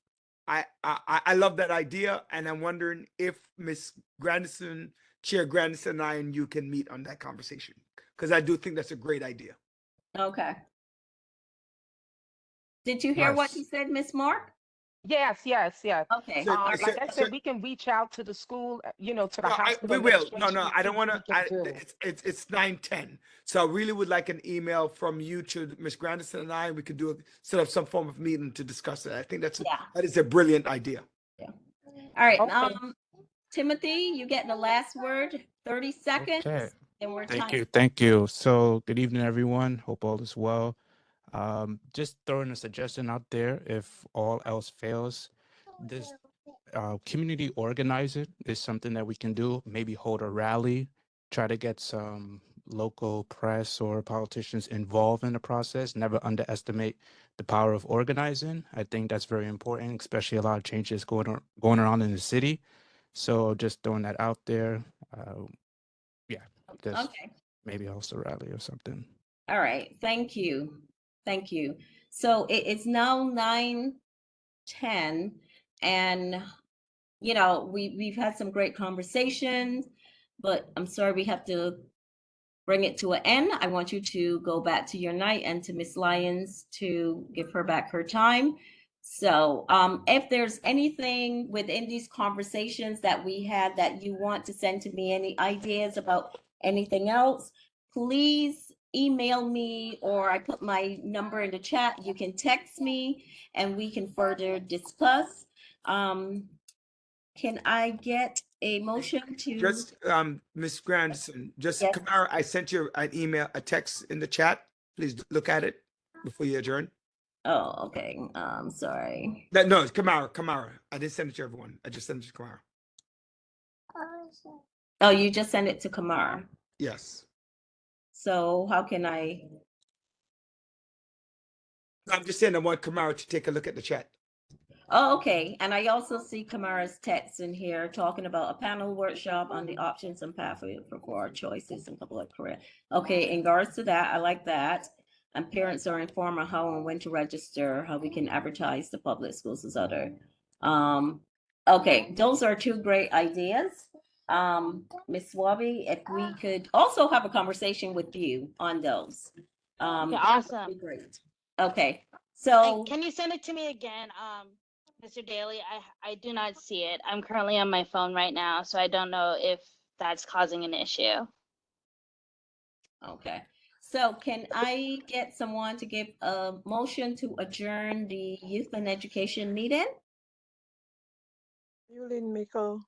I love that idea, and I'm wondering if Miss Grandison, Chair Grandison, and I and you can meet on that conversation, because I do think that's a great idea. Okay. Did you hear what Nice. he said, Miss Mark? Yes. Okay. So- All right. Like I so- said, we can reach out to the school, to the No, hospital. we will. No, administration and I see don't what want we to. can do. It's 9:10, so I really would like an email from you to Miss Grandison and I. We could set up some form of meeting to discuss it. I think that is a brilliant idea. All right. Okay. Timothy, you get the last word. 30 seconds, Okay. and we're Thank time. you. Thank you. So good evening, everyone. Hope all is well. Just throwing a suggestion out there. If all else fails, this community organizing is something that we can do. Maybe hold a rally, try to get some local press or politicians involved in the process. Never underestimate the power of organizing. I think that's very important, especially a lot of changes going around in the city. So just throwing that out there. Just Okay. maybe host a rally or something. All right. Thank you. Thank you. So it's now 9:10, and we've had some great conversations, but I'm sorry we have to bring it to an end. I want you to go back to your night, and to Miss Lyons to give her back her time. So if there's anything within these conversations that we had that you want to send to me, any ideas about anything else, please email me, or I put my number in the chat. You can text me and we can further discuss. Can I get a motion to? Just Miss Grandison, just Yes. Kamara, I sent you an email, a text in the chat. Please look at it before you adjourn. Oh, okay. Sorry. No, it's Kamara. I didn't send it to everyone. I just sent it to Kamara. Oh, you just sent it to Kamar. Yes. So how can I? I'm just saying I want Kamara to take a look at the chat. Oh, okay. And I also see Kamara's text in here talking about a panel workshop on the options and pathway for our choices in public career. Okay, in regards to that, I like that. And parents are informed on how and when to register, how we can advertise the public schools as other. Okay, those are two great ideas. Ms. Wabi, if we could also have a conversation with you on those. Yeah, that would awesome. be great. Okay, so. And can you send it to me again, Mr. Daly? I do not see it. I'm currently on my phone right now, so I don't know if that's causing an issue. Okay, so can I get someone to give a motion to adjourn the Youth and Education meeting? Yulin Mikkel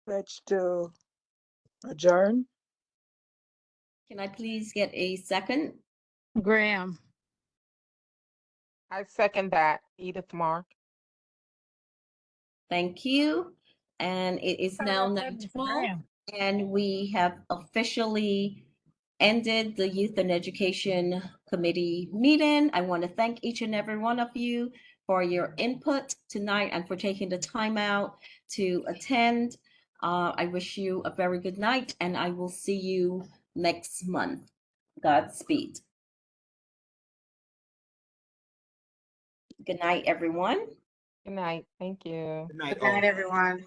pledge to adjourn. Can I please get a second? Graham. I second that, Edith Mark. Thank you. And it is now 9:12, and we have officially ended the Youth and Education Committee meeting. I want to thank each and every one of you for your input tonight and for taking the time out to attend. I wish you a very good night, and I will see you next month. Godspeed. Good night, everyone. Good night. Thank you. Good night, everyone.